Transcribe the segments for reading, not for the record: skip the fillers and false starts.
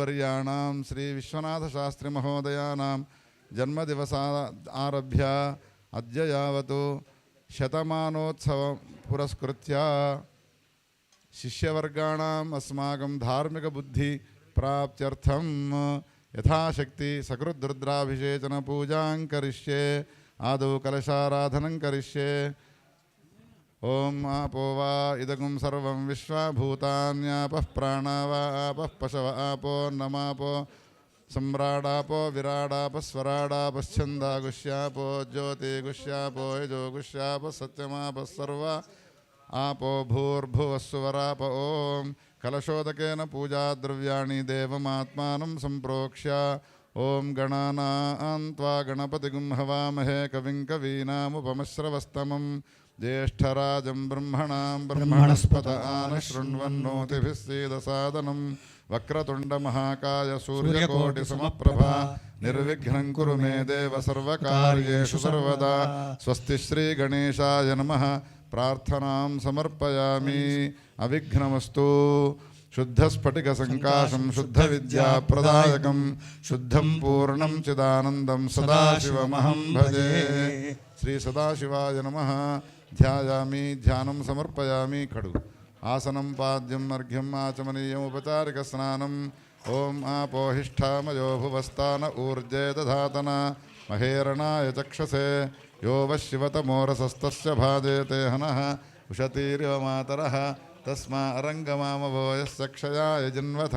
गुरुवर्याणां श्री विश्वनाथशास्त्री महोदयानां जन्मदिवसा आरभ्य अद्य यावत् शतमानोत्सवं पुरस्कृत्य शिष्यवर्गाणाम् अस्माकं धार्मिकबुद्धि प्राप्त्यर्थं यथाशक्ति सकृद्रुद्राभिषेचन पूजां करिष्ये। आदौ कलशाराधनं करिष्ये। ओम आपो वा इदगुं सर्वं विश्वभूतान्यापः प्राणा वा आपः पशव आपो नमापो सम्राडापो विराडापः स्वराडापश्छन्दागुष्यापो ज्योतिगुष्यापो यजोगुष्यापः सत्यमापः सर्वा आपो भूर्भुवस्सुवराप। ओम कलशोदकेन पूजाद्रव्याणि देवमात्मानं सम्प्रोक्ष्य ओम गणानां त्वा गणपतिगुं हवामहे कविं कवीनामुपमश्रवस्तमं ज्येष्ठराजं ब्रह्मणां ब्रह्मणस्पत आनशृण्वन्नोतिभिः सीदसादनं वक्रतुण्डमहाकाय सूर्यकोटिसमप्रभा निर्विघ्नं कुरु मे देव सर्वकार्येषु सर्वदा। स्वस्ति श्रीगणेशाय नमः। प्रार्थनां समर्पयामि। अविघ्नमस्तु। शुद्धस्फटिकसङ्काशं शुद्धविद्याप्रदायकं शुद्धं पूर्णं चिदानन्दं सदाशिवमहं भजे। श्री सदाशिवाय नमः। ध्यायामि ध्यानं समर्पयामि। खडु आसनं पाद्यं अर्घ्यम् आचमनीयम् उपचारिकस्नानम्। ओम आपोहिष्ठामयो भुवस्तान ऊर्जे दधातन महेरणाय चक्षसे यो वशिवतमोरसस्तस्य भाजेते हनः उशतीरिव मातरः तस्मा अरङ्गमामवो यस्य क्षयाय जिन्वथ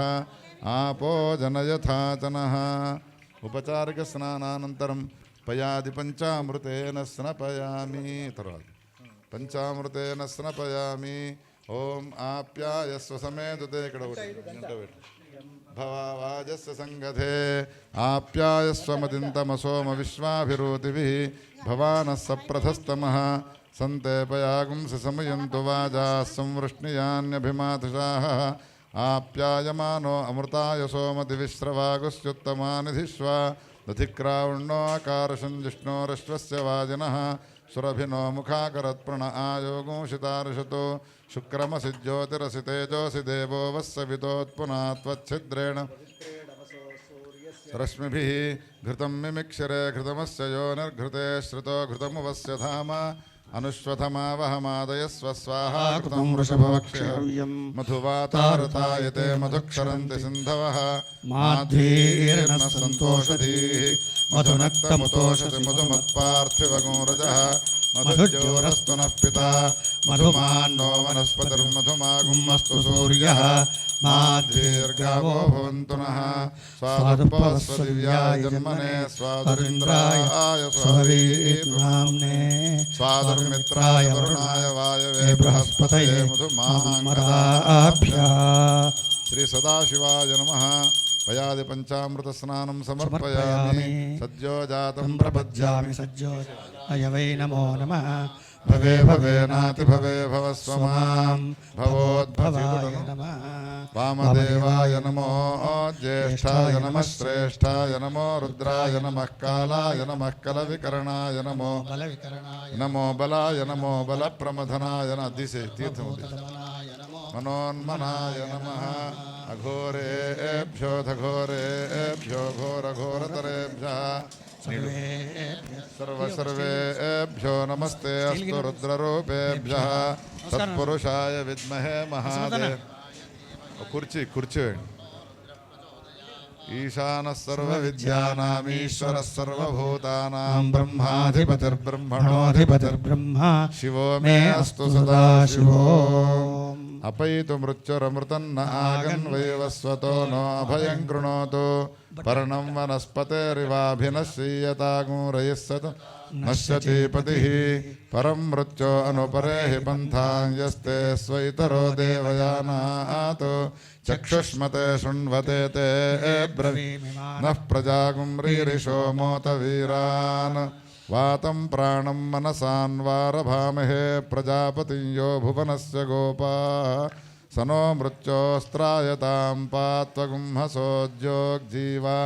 आपो जनयथा चनः। उपचारिकस्नानानन्तरं पयादि पंचामृतेन स्नपयामि। तर्वात् पंचामृतेन स्नपयामि। ओम आप्यायस्व समेतुते भवावाजस्य संगधे आप्यायस्वमदिन्तमसोम विश्वाभिरोतिभिः भवानः सप्रथस्तमः सन्ते पयागुंसि समयन्तु वाजाः संवृष्णियान्यभिमातुषाः आप्यायमानो अमृताय सोमदिविश्रवागुस्युत्तमानि धिष्वा दधिक्रावण्णो आकारशं जिष्णोरश्वस्य वाजिनः सुरभिनो मुखाकरत्प्रण आयोगुंशितार्षतो शुक्रमसि ज्योतिरसि तेजोसि देवो वत्सवितोत्पुनात्वच्छिद्रेण रश्मिभिः घृतं मिमिक्षरे घृतमस्य यो निर्घृते श्रुतो घृतमुवस्य धाम अनुश्वथमावहमादयस्व स्वाहा कृतं वृषभवक्ष्यं मधुवातारतायते मधुक्षरन्ति सिन्धवः माध्वीर्न सन्तोषधीः मधुनक्तमुतोषति मधुमत्पार्थिवगोरजः मधुज्योरस्तु नः पिता मधुमान्नो वनस्पतिर्मधुमागुमस्तु सूर्यः माध्वीर्गावो भवन्तु नः स्वादुपस्वदिव्याय जन्मने स्वादुरिन्द्राय स्वहवीनाम्ने स्वादुर्मित्राय वरुणाय वायवे बृहस्पतये मधुमामराभ्यः। श्री सदाशिवाय नमः। पयादि पंचामृत स्नानं समर्पयामि। सद्यो जातं प्रपद्यामि सज्जो अयवै नमो नमः। भवे भवे नाति भवे भवस्व मां भवोद्भवाय नमः। वामदेवाय नमो ज्येष्ठाय नमः श्रेष्ठाय नमो रुद्राय नमः कालाय नमः कलविकरणाय नमो नमो बलाय नमो बलप्रमथनाय दिशे तीर्थमुद्दिश्य मनोन्मनाय नमः। अघोरेभ्यो घोरेभ्यो घोरघोरतरेभ्यः सर्वेभ्यो नमस्ते अस्तु रुद्ररूपेभ्यः तत्पुरुषाय विद्महे महादेव। कुर्ची कुर्ची ईशानः सर्वविद्यानामीश्वरः सर्वभूतानां ब्रह्माधिपतिर्ब्रह्मणोऽधिपतिर्ब्रह्मा शिवो मे अस्तु सदा शिवो। अपैतु मृत्युरमृतन्न आगन्वैवस्वतो नो अभयं कृणोतु पर्णं वनस्पतेरिवाभिनश्यीयतागुरयः सत् नश्यति पतिः परं मृत्यो अनुपरे हि पन्थां यस्ते स्वैतरो देवयानात् चक्षुष्मते शृण्वते ते ब्रवीमि नः प्रजागुं रीरिषो मोतवीरान् वातं प्राणं मनसान्वारभामहे प्रजापतिं यो भुवनस्य गोपा स नो मृत्योस्त्रायतां पात्वगुंहसोद्योग्जीवा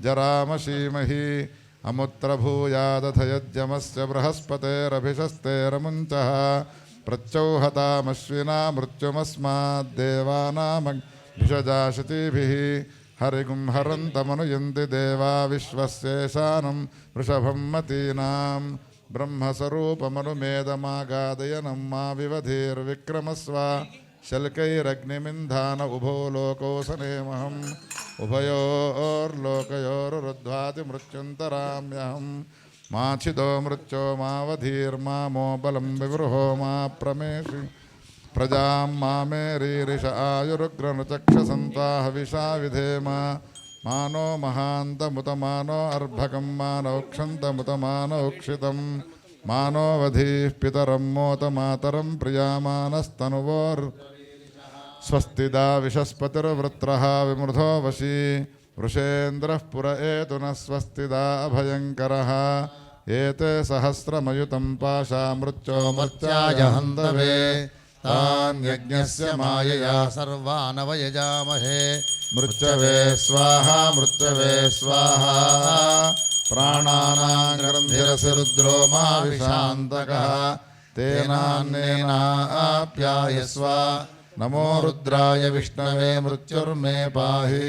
जरामशीमहि अमुत्र भूयादथ यज्ञमस्य बृहस्पतेरभिषस्तेरमुञ्चः प्रत्यौहतामश्विना मृत्युमस्माद्देवानामभिषजाशतीभिः हरिगुं हरन्तमनुयन्ति देवा विश्वस्येशानं वृषभं मतीनां ब्रह्मस्वरूपमनुमेदमागादयनं मा विवधीर्विक्रमस्व शल्कैरग्निमिन्धान उभो लोकौ सनेमहम् उभयोर्लोकयोरुध्वाति मृत्युन्तराम्यहं माछिदो मृत्यो मावधीर्मामो बलं विवृहो मा प्रमेषि प्रजां मामेरीरिष आयुरुग्रनुचक्षसन्ता हविषा विधेम मानो महान्तमुतमानो अर्भकं मानौक्षन्तमुतमानौक्षितं मानो वधीः पितरं मोतमातरं प्रियामानस्तनुवोर् स्वस्तिदा विशस्पतिर्वृत्रः विमृधो वशी वृषेन्द्रः पुर एतु न स्वस्तिदा अभयङ्करः एते सहस्रमयुतं पाशा मृत्यो मर्त्याय हन्तवे तान् यज्ञस्य मायया सर्वानवयजामहे मृत्यवे स्वाहा प्राणानां ग्रन्थिरसि रुद्रो मा विशान्तकः तेनान्नेनाप्यायस्व नमो रुद्राय विष्णवे मृत्युर्मे पाहि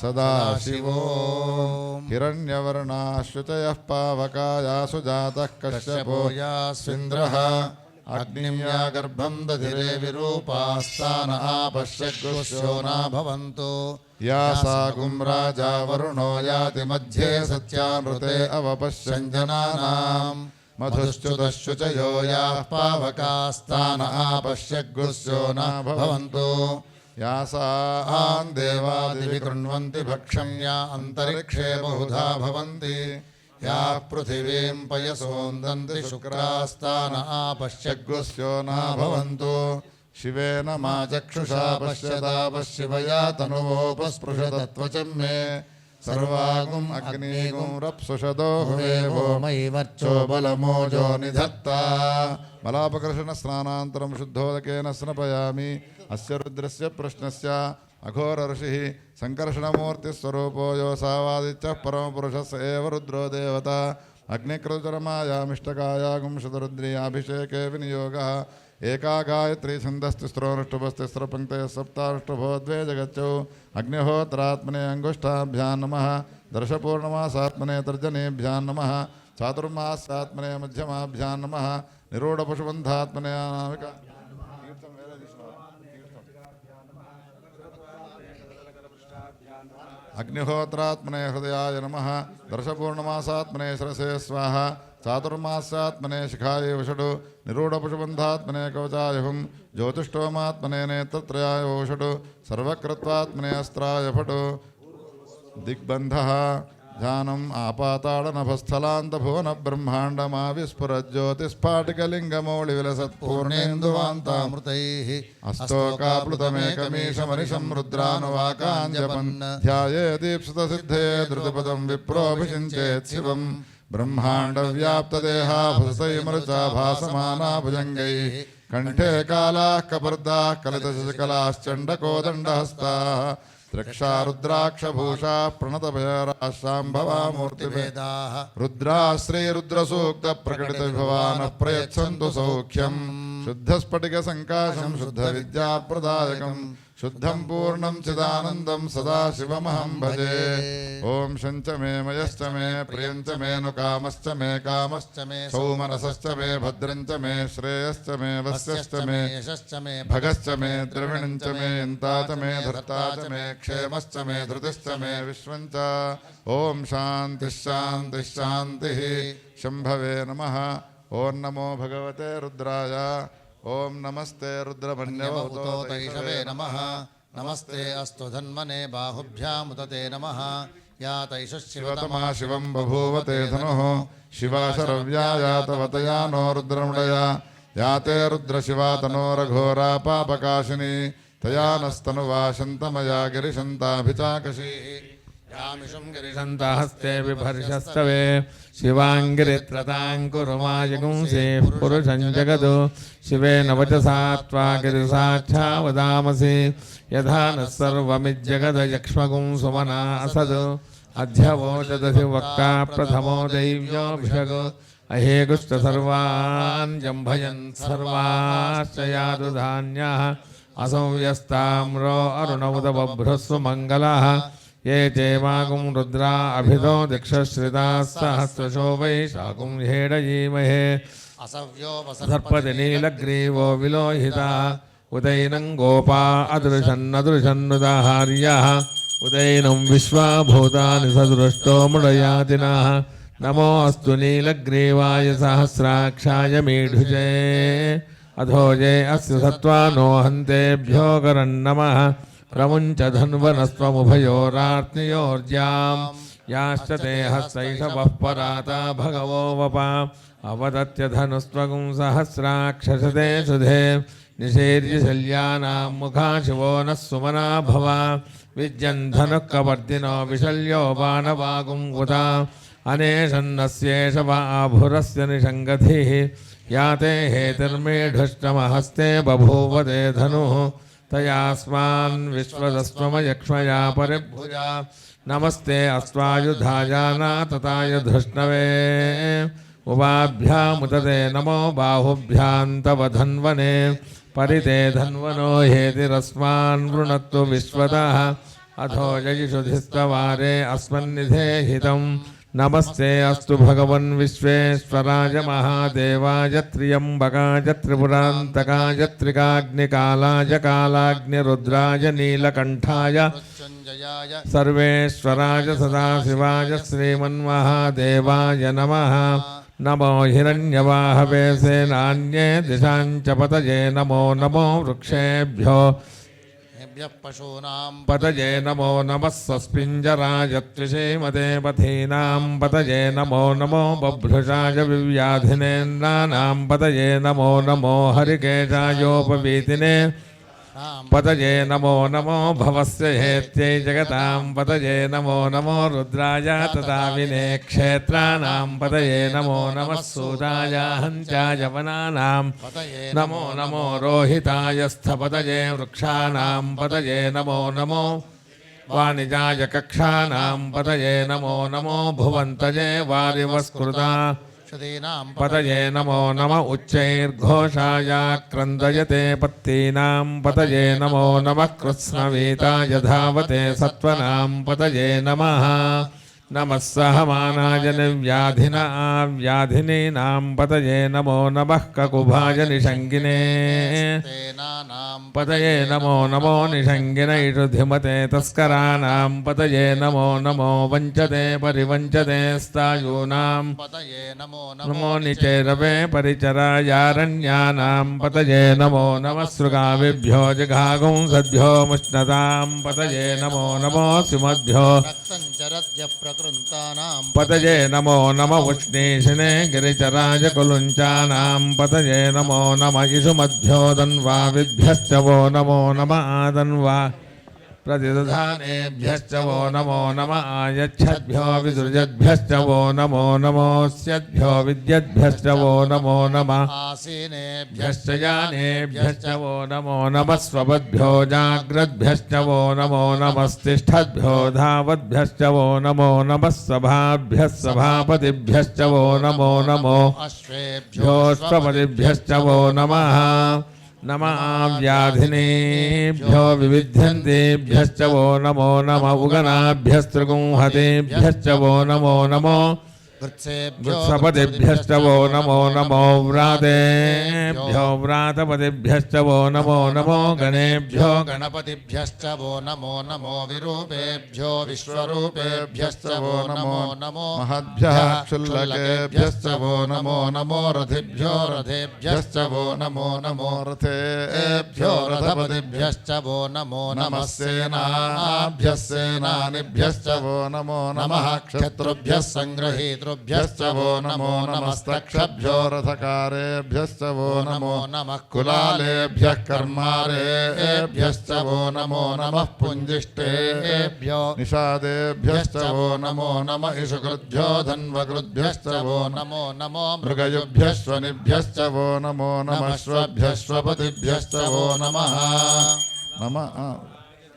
सदाशिवो हिरण्यवर्णाश्रुतयः पावकायासु जातः कश्यपो यास्विन्द्रः अग्निम्या गर्भं दधिरे विरूपास्तान आपश्यगुष्यो न भवन्तु या सागुं राजा वरुणो याति मध्ये सत्यानृते अवपश्यञ्जनानां मधुश्च्युतश्चुचयो याः पावकास्तान आपश्यगुष्यो न भवन्तु या सान् देवादिवि कृण्वन्ति भक्ष्यं या अन्तरिक्षे बहुधा भवन्ति या पृथिवीं पयसोन्दन्ति शुक्रास्तान आपश्यगुष्यो न भवन्तु शिवेन मा चक्षुषा पश्यतापशिवया तनुवोपस्पृशतत्वचं मे सर्वागुम् अग्निगुं रप्सुषदो हुवेवो मयि वर्चो बलमोजो निधत्ता मलापकर्षणस्नानान्तरं शुद्धोदकेन स्नपयामि अस्य रुद्रस्य प्रश्नस्य अघोर ऋषिः संकर्षणमूर्तिस्वरूपो योऽसावादित्यः परमपुरुषस्य एव रुद्रो देवता अग्निकृतरमायामिष्टकायागुं शतरुद्रीयाभिषेके विनियोगः एका गायत्री छन्दस्तिस्रोनुष्टुभस्तिस्रपङ्क्तयः सप्ताष्टुभो द्वे जगच्चौ अग्निहोत्रात्मने अङ्गुष्ठाभ्यां नमः दर्शपूर्णमासात्मने तर्जनेभ्यां नमः चातुर्मासात्मने मध्यमाभ्यां नमः निरूढपशुबन्धात्मने अनामिका अग्निहोत्रात्मने हृदयाय नमः दर्शपूर्णमासात्मने शिरसे स्वाहा चातुर्मास्यात्मने शिखाय वषडु निरूढपशुबन्धात्मने कवचाय हुं ज्योतिष्टोमात्मने नेत्रत्रयाय वषडु सर्वकृत्वात्मने अस्त्राय फटु दिग्बन्धः ध्यानम् आपाताडनभस्थलान्तभुवन ब्रह्माण्डमाविस्फुरज्योतिस्फाटिकलिङ्गमौलिविलसत्पूर्णेन्दुवान्तामृतैः अस्तोकाप्लुतमेकमीशमनिशं रुद्रानुवाकाञ्जपन् ध्याये दीप्सितसिद्धे धृतपदं विप्रोऽभिषिञ्चेत् शिवम् ब्रह्माण्डव्याप्तदेहा भुजसैमरुचा भासमाना भुजङ्गैः कण्ठे कालाः कपर्दाः कलितशशिकलाश्चण्डकोदण्डहस्ताः त्रिक्षा रुद्राक्षभूषा प्रणतभयराशाम्भवा मूर्तिभेदाः रुद्रा श्रीरुद्रसूक्तप्रकटितविभवानः प्रयच्छन्तु सौख्यम् शुद्धस्फटिकसङ्काशं शुद्धविद्याप्रदायकम् शुद्धं पूर्णं चिदानन्दं सदा शिवमहं भजे ॐ शञ्च मे मयश्च मे प्रियञ्च मे नुकामश्च मे कामश्च मे सौमनसश्च मे भद्रञ्च मे श्रेयश्च मे वस्यश्च मे यशश्च मे भगश्च मे द्रविणञ्च मे यन्ता च मे धर्ता च मे क्षेमश्च मे धृतिश्च मे विश्वञ्च ॐ शान्तिः शान्तिः शान्तिः शम्भवे नमः ॐ नमो भगवते रुद्राय ओम नमस्ते रुद्रमन्यवतैषवे नमः नमस्ते अस्तु धन्वने बाहुभ्यामुदते नमः या तैषः शिवतमा शिवं बभूवते धनुः शिवा शरव्या यातवतया नो रुद्रमुडया याते रुद्रशिवा तनोरघोरा पापकाशिनी तया नस्तनुवा शन्तमया गिरिशन्ताभिचाकशीः यामिषं गिरिशन्ताहस्ते बिभर्षस्तवे शिवाङ्गिरित्रताङ्कुरुमायगुंसे पुरुषं जगदो शिवेन वचसा त्वा गिरिसाक्षा वदामसि यथा नः सर्वमिज्जगदयक्ष्मगुं सुमना असद् अध्यवोचदसि वक्ता प्रथमो दैव्योऽभिषगो अहेगुश्च सर्वान् जम्भयन् सर्वाश्च यादुधान्याः असंव्यस्ताम्रो अरुणमुदबभ्रस्व मङ्गलः ये चेवागुं रुद्रा अभितो दिक्षश्रिताः सहस्रशो वैशाखुं हेडयीमहे सर्पति नीलग्रीवो विलोहितः उदैनं गोपा अदृशन्नदृशन्नुदाहार्यः उदैनं विश्वाभूतानि सदृष्टो मुडयातिनः नमो अस्तु नीलग्रीवाय सहस्राक्षाय मीढुजे अधोजे अस्य सत्त्वानो हन्तेभ्यो करन्नमः प्रमुञ्च धन्वनस्त्वमुभयोरार्त्नियोर्ज्यां याश्च ते हस्तैषवः पराता भगवो वपा अवदत्य धनुस्त्वगुं सहस्राक्षसते सुधे निषेर्य शल्यानां मुखाशिवो नः सुमना भवा विद्यन् धनुः कवर्दिनो विशल्यो बाणवागुं उता अनेशन्नस्येष वा आभुरस्य निषङ्गधिः याते हेतिर्मेढुष्टमहस्ते बभूव ते धनुः तयास्मान् विश्वदस्त्वमयक्ष्मया परिभुजा नमस्ते अस्त्वायुधायानातताय धृष्णवे उवाभ्यामुदते नमो बाहुभ्यां तव धन्वने परिते धन्वनो हेतिरस्मान् वृणत्तु विश्वतः अथो ययिषुधिस्तवारे अस्मन्निधे हितम् नमस्ते अस्तु भगवन् विश्वेश्वराय महादेवाय त्र्यम्बकाय त्रिपुरान्तकाय त्रिकाग्निकालाय कालाग्निरुद्राय नीलकण्ठाय सर्वेश्वराय सदाशिवाय श्रीमन्महादेवाय नमः नमो हिरण्यवाहवे सेनान्ये दिशां च पतये नमो नमो वृक्षेभ्यो पशूनां पतये नमो नमः सस्पिञ्जराय त्रिषेमते पथीनां पतये नमो नमो बभ्रुषाय विव्याधिनेन्द्राणां पतये नमो नमो हरिकेशायोपवीतिने पतये नमो नमो भवस्य हेत्यै जगतां पतये नमो नमो रुद्राय तदाविने क्षेत्राणां पतये नमो नमः सूताय हन्त्याय वनानां नमो नमो रोहिताय स्थपतये वृक्षाणां पतये नमो नमो वाणिजाय कक्षाणां पतये नमो नमो भुवन्तये वारिवस्कृता पतये नमो नम उच्चैर्घोषाय क्रन्दयते पत्तीनां पतये नमो नमः कृत्स्नवीताय धावते सत्त्वनां पतये नमः नमः सहमानाय व्याधिनीनां पतये नमो नमः ककुभाय निषङ्गिने पतये नमो नमो निषङ्गिनैषुधिमते तस्कराणां पतये नमो नमो वञ्चते परिवञ्चते स्तायूनां पतये नमो नमो निचैरवे परिचरायारण्यानां पतये नमो नमः सृगाविभ्यो जघागुंसद्भ्यो मुष्णतां पतये नमो नमो सिमद्भ्यो पतये नमो नम उष्णीषिणे गिरिचराय कुलुञ्चानां पतये नमो नम इषुमद्भ्यो दन्वाविभ्यश्च वो नमो नम आदन्वा प्रतिदधानेभ्यश्च वो नमो नम आयच्छद्भ्यो विसृजद्भ्यश्च वो नमो नमोऽस्यद्भ्यो विद्यद्भ्यश्च वो नमो नमः आसीनेभ्यश्च यानेभ्यश्च वो नमो नमः स्वपद्भ्यो जाग्रद्भ्यश्च वो नमो नमस्तिष्ठद्भ्यो धावद्भ्यश्च वो नमो नमः सभाभ्यः सभापतिभ्यश्च वो नमो नमो अश्वेभ्योऽश्वपतिभ्यश्च वो नमः नमः व्याधिनेभ्यो विविध्यन्तेभ्यश्च वो नमो नम उगनाभ्यस्त्रिगुंहतेभ्यश्च वो नमो नमो वृत्सपतिभ्यश्च वो नमो नमो व्रातेभ्यो व्रातपतिभ्यश्च वो नमो नमो गणेभ्यो गणपतिभ्यश्च वो नमो नमो विरूपेभ्यो विश्वरूपेभ्यश्च वो नमो नमो महद्भ्यः क्षुल्लकेभ्यश्च वो नमो नमो रथिभ्यो रथेभ्यश्च वो नमो नमो रथेभ्यो रथपतिभ्यश्च वो नमो नमः सेनाभ्यः सेनानिभ्यश्च वो नमो नमः क्षत्रुभ्यः संग्रहीतृभ्यश्च वो नमो नमस्तक्षभ्यो रथकारेभ्यश्च वो नमो नमः कुलालेभ्यः कर्मारेभ्यश्च वो नमो नमः पुञ्जिष्टेभ्यो निषादेभ्यश्च वो नमो नमः इषुकृद्भ्यो धन्वकृद्भ्यश्च वो नमो नमो मृगयुभ्यश्वनिभ्यश्च वो नमो नमः श्वभ्यश्वपतिभ्यश्च वो नमः नमः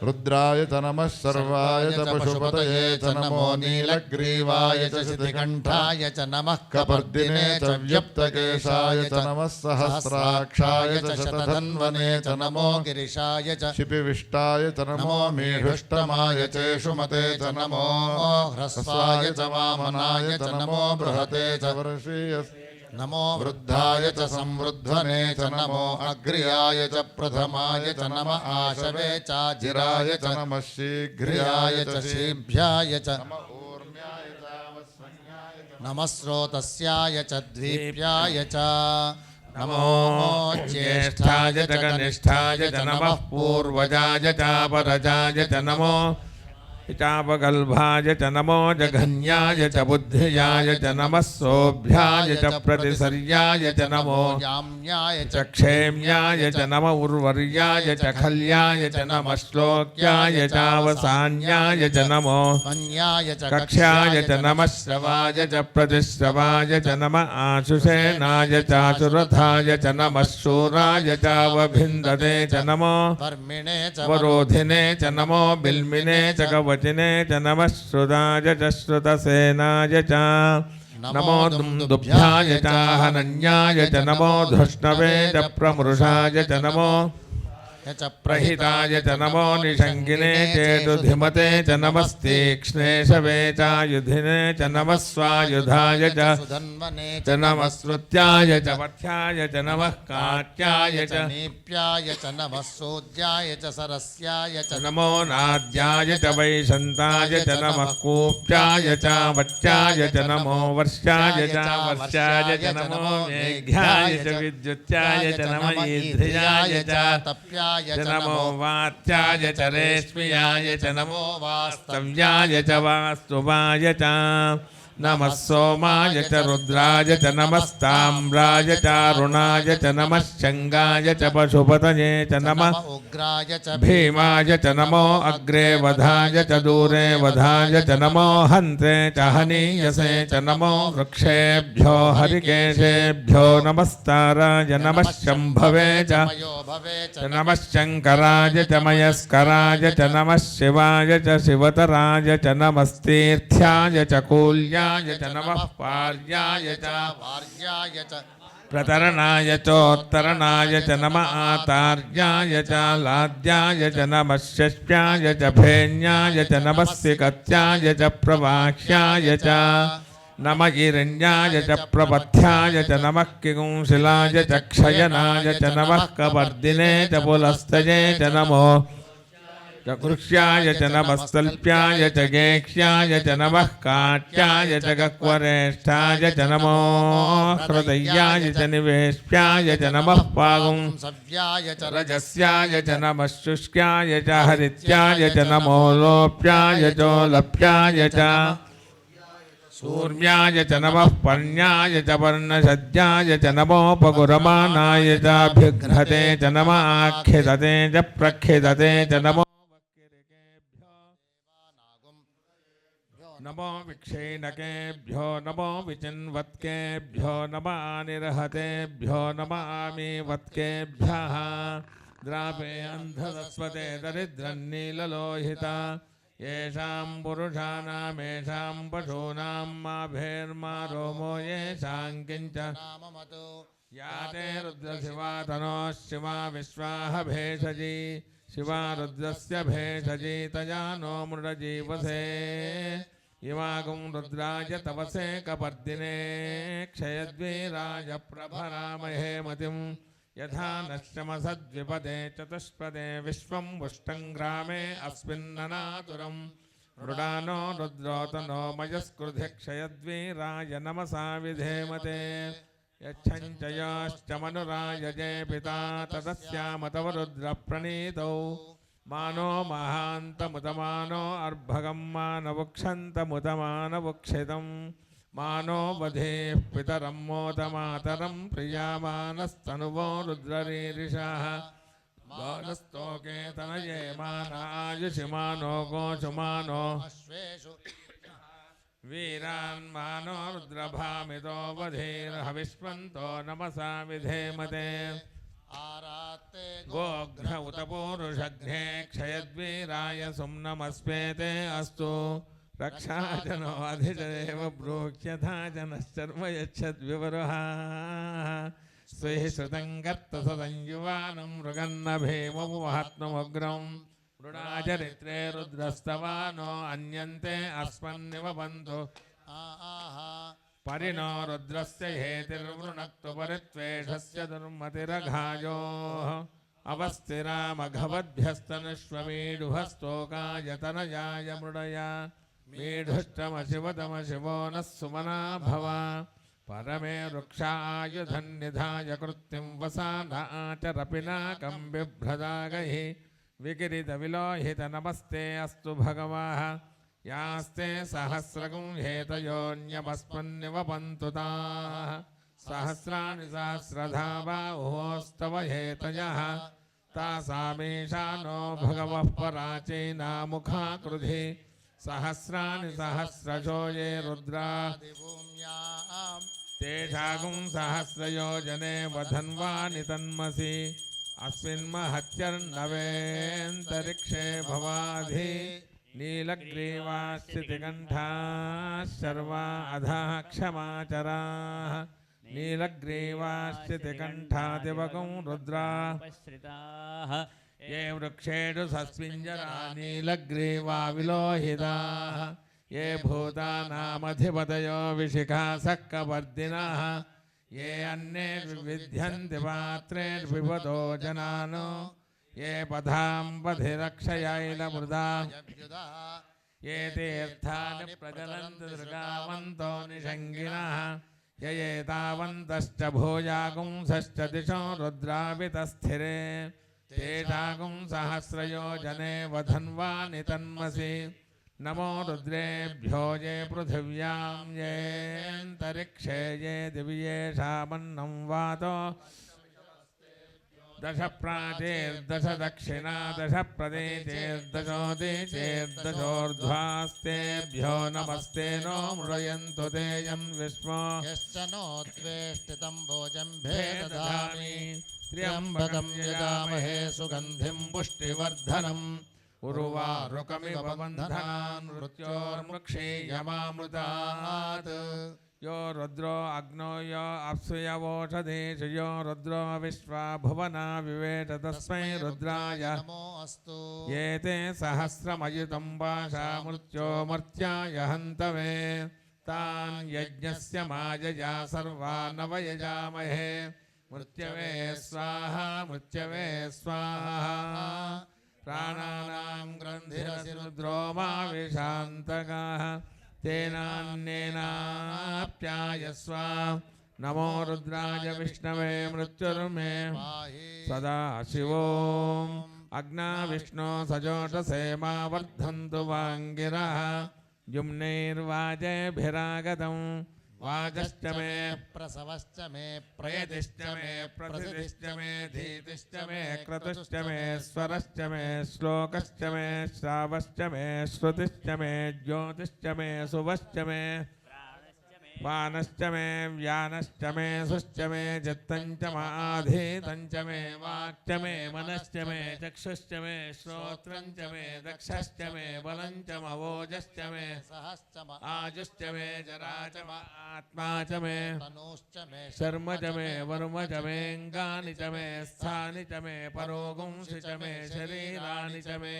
रुद्राय च नमः सर्वाय च पशुपतये च नमो नीलग्रीवाय च शितिकण्ठाय च नमः कपर्दिने च व्यप्तकेशाय च नमः सहस्राक्षाय च शतधन्वने च नमो गिरिशाय च शिपिविष्टाय च नमो मीढुष्टमाय चेषुमते च नमो ह्रस्वाय च वामनाय च नमो बृहते च वर्षीय नमो वृद्धाय च संवृद्धने च नमो अग्र्याय च प्रथमाय च नम आशवे चाजिराय च नमः शीघ्राय च शीभ्याय च नमः स्रोतस्याय च द्वीप्याय च नमो ज्येष्ठाय च कनिष्ठाय च नमः पूर्वजाय च परजाय च नमो चापगल्भाय च नमो जघन्याय च बुद्धियाय च नमः सोभ्याय च प्रतिसर्याय च नमो याम्याय च च क्षेम्याय च नम उर्वर्याय च खल्याय च नमः श्लोक्याय चावसान्याय च नमो अन्याय च कक्ष्याय च नमः श्रवाय च प्रतिश्रवाय च नम आशुषेनाय चाचुरथाय च नमः शूराय चावभिन्दते च नमो कर्मिणे च वरोधिने च नमो बिल्मिने च कवचिने च नमः श्रुताय च श्रुतसेनाय च नमो दुन्दुभ्याय च हनन्याय च नमो धृष्णवे च प्रमृषाय च नमो च प्रहिताय च नमो निषङ्गिने चेदुधिमते च नमस्तीक्ष्णेशवे चायुधिने च नमः स्वायुधाय च सुधन्वने च नमः श्रुत्याय च वक्ष्याय च नमः काट्याय च नीप्याय च नमः सोद्याय च सरस्याय च नमो नाद्याय च वैशन्ताय च नमः कूप्याय च वट्याय च नमो वर्ष्याय च वर्ष्याय च नमो मेघ्याय च विद्युत्याय च नमः ईध्र्याय च तप्याय च नमो वात्याय च रेश्म्याय च नमो वास्तव्याय च वास्तुवाय च नमः सोमाय च रुद्राय च नमस्ताम्राय च अरुणाय च नमः शङ्गाय च पशुपतये च नमः उग्राय च भीमाय च नमो अग्रे वधाय च दूरे वधाय च नमो हन्ते च हनीयसे च नमो वृक्षेभ्यो हरिकेशेभ्यो नमस्ताराय नमः शम्भवे च च नमः शङ्कराय च मयस्कराय च नमः शिवाय च शिवतराय च नमस्तीर्थ्याय च कूल्याय च नमः पार्याय च वार्याय च प्रतरणाय चोत्तरणाय च नम आतार्याय च लाद्याय च नमः षष्ट्याय च भेन्याय च नमः सिकत्याय च प्रवाह्याय च नम ईरण्याय च प्रपथ्याय च नमः किंशिलाय च क्षयनाय च नमः कपर्दिने च पुलस्तये च नमो चकृष्याय च नमस्तल्प्याय च गेक्ष्याय च नमः काट्याय च गक्वरेष्ठाय च नमो हृदयाय च निवेश्याय च नमः पागुं सव्याय च रजस्याय च नमः शुष्क्याय च हरित्याय च नमो लोप्याय चोलप्याय च सूर्याय च नमः पर्ण्याय च पर्णसद्याय च नमोपगुरमानाय चाभिघ्नते च नम आख्यदते च प्रख्यदते च नमो नमो विक्षेणकेभ्यो नमो विचिन्वत्केभ्यो नमः निरहतेभ्यो नमामिवत्केभ्यः द्रापे अन्धसस्वते दरिद्रन्नीललोहिता येषां पुरुषाणामेषां पशूनां माभेर्मा रोमो येषां किञ्च नाममतो याते रुद्रशिवा तनोः शिवा विश्वाह भेषजी शिवा रुद्रस्य भेषजी तया नो मृडजीवसे इमागुं रुद्राय तवसे कपर्दिने क्षयद्वीराय प्रभरामहे मतिं यथा नश्यमसद्विपदे चतुष्पदे विश्वं पुष्टं ग्रामे अस्मिन्ननातुरं मृडानो रुद्रोतनो मयस्कृधि क्षयद्वीराय नमसा विधेमते यच्छञ्चयाश्च मनुरायजे पिता तदस्यामतव रुद्रप्रणीतौ मानो महान्तमुतमानो अर्भगं मानवुक्षन्तमुतमानवुक्षितं मानो वधेः पितरं मोदमातरं प्रियामानस्तनुवो रुद्ररीरिषः बालस्तोके तनये मानायुषिमानो गोषुमानो अश्वेषु वीरान्मानो रुद्रभामितो वधेर्हविष्वन्तो नमसा विधेमते आरात् ते गोघ्र उत पूरुषघ्ने क्षयद्वीराय सुम्नमस्मेते अस्तु रक्षाजनो अधिजदेव ब्रूह्यथा जनश्चर्म यच्छद्विवरः स्वे श्रुतं कर्तसदं मृगन्न भीममुहात्मग्रं मृडाचरित्रे रुद्रस्तवानो अन्यन्ते अस्मन्निव बन्धु परिणो रुद्रस्य हेतिर्वृणक्तु परित्वेषस्य दुर्मतिरघायोः अवस्थिरामघवद्भ्यस्तनुष्वमीढुहस्तोकायतनयाय मृडया मीढुष्टमशिवतमशिवो नः सुमना भव परमे वृक्षायुधन्निधाय कृत्तिं वसानाचरपिनाकं बिभ्रदागैः विकिरितविलोहितनमस्ते अस्तु भगवः यास्ते सहस्रगुं हेतयोऽन्यमस्मन्निव पन्तु ताः सहस्राणि सहस्रधा बाहोस्तव हेतयः तासामीशानो भगवः पराचीनामुखाकृधि सहस्राणि सहस्रशो ये रुद्रा दिभूम्यां तेषागुं सहस्रयोजने वधन्वानि तन्मसि अस्मिन्महत्यर्नवेऽन्तरिक्षे भवाधि नीलग्रीवाश्चितिकण्ठाः शर्वा अधः क्षमाचराः नीलग्रीवाश्चितिकण्ठादिवगुं रुद्रा ये वृक्षेषु सस्मिञ्जरा नीलग्रीवा विलोहिताः ये भूतानामधिपतयो विशिखासः कपर्दिनः ये अन्ये विविध्यन्ति पात्रेर्विपदो जनानो ये पथाम्पथिरक्षयैलमृदा ये तीर्थानि प्रचलन्ति दृगावन्तो निषङ्गिणः य एतावन्तश्च भूयागुंसश्च दिशो रुद्रावितस्थिरे तेषागुं सहस्रयोजने वधन्वानि तन्मसि नमो रुद्रेभ्यो ये पृथिव्यां येऽन्तरिक्षे ये दिव्येषामन्नं वातो दश प्राचेर्दश दक्षिणा दश प्रदेशेर्दशोदिचेर्दशोर्ध्वास्तेभ्यो नमस्ते नो मृडयन्तु ते यं विश्वो यश्च नो द्वेष्टितं भोजं भेदधामि त्र्यम्बकं यजामहे सुगन्धिं पुष्टिवर्धनम् उर्वारुकमिव बन्धनान् मृत्योर्मृक्षीयमामृतात् यो रुद्रो अग्नो यो अप्सुयवोषधीषु यो रुद्रो विश्वा भुवना विवेट तस्मै रुद्राय नमो अस्तु ये ते सहस्रमयुतं पाशा मृत्योमर्त्याय हन्तवे तान् यज्ञस्य मायया सर्वानवयजामहे मृत्यवे स्वाहा मृत्यवे स्वाहा प्राणानां ग्रन्थिरसि रुद्रो मा विशान्तकाः तेनान्येनाप्यायस्व नमो रुद्राय विष्णवे मृत्युर्मे सदा शिवोऽं अग्ना विष्णो सजोषसे मा वर्धन्तु वाङ्गिरः जुम्नैर्वाजेभिरागतं वाजश्च मे प्रसवश्च मे प्रयतिश्च मे प्रथितिश्च मे धीतिश्च मे क्रतुश्च मे स्वरश्च मे श्लोकश्च मे श्रावश्च मे श्रुतिश्च मे ज्योतिश्च मे शुभश्च मे वानश्च मे व्यानश्च मे सुश्च मे चित्तञ्च माधीतञ्च मे वाक्च मे मनश्च मे चक्षुश्च मे श्रोत्रञ्च मे दक्षश्च मे बलञ्च मवोजश्च मे सहश्च आजुश्च मे जरा च आत्मा च मे तनूश्च मे शर्म च मे वर्म च मेऽङ्गानि च मे स्थानि च मे परोगुंसि च मे शरीराणि च मे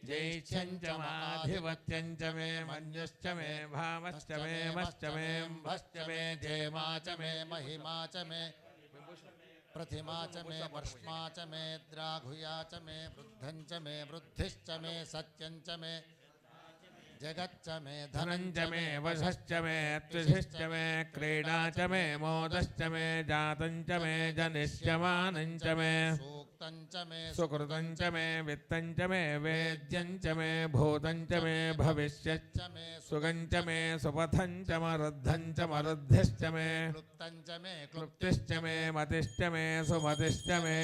जैच्छञ्च माधिपत्यञ्च मे मन्युश्च मे भावश्च मे मश्च मे भश्च मे जेमा च मे महिमा च मे प्रतिमा च मे वर्ष्मा च मे द्राघुया च मे वृद्धं च मे वृद्धिश्च मे सत्यं च मे जगच्च मे धनञ्च मे वशश्च मे त्विषिश्च मे क्रीडा च मे मोदश्च मे जातञ्च मे जनिष्यमानञ्च मे सूक्तं च मे सुकृतं च मे वित्तं च मे वेद्यं च मे भूतं च मे भविष्यच्च मे सुगं च मे सुपथं च मरुद्धं च मरुद्धिश्च मे क्लुप्तं च मे क्लुप्तिश्च मे मतिश्च मे सुमतिश्च मे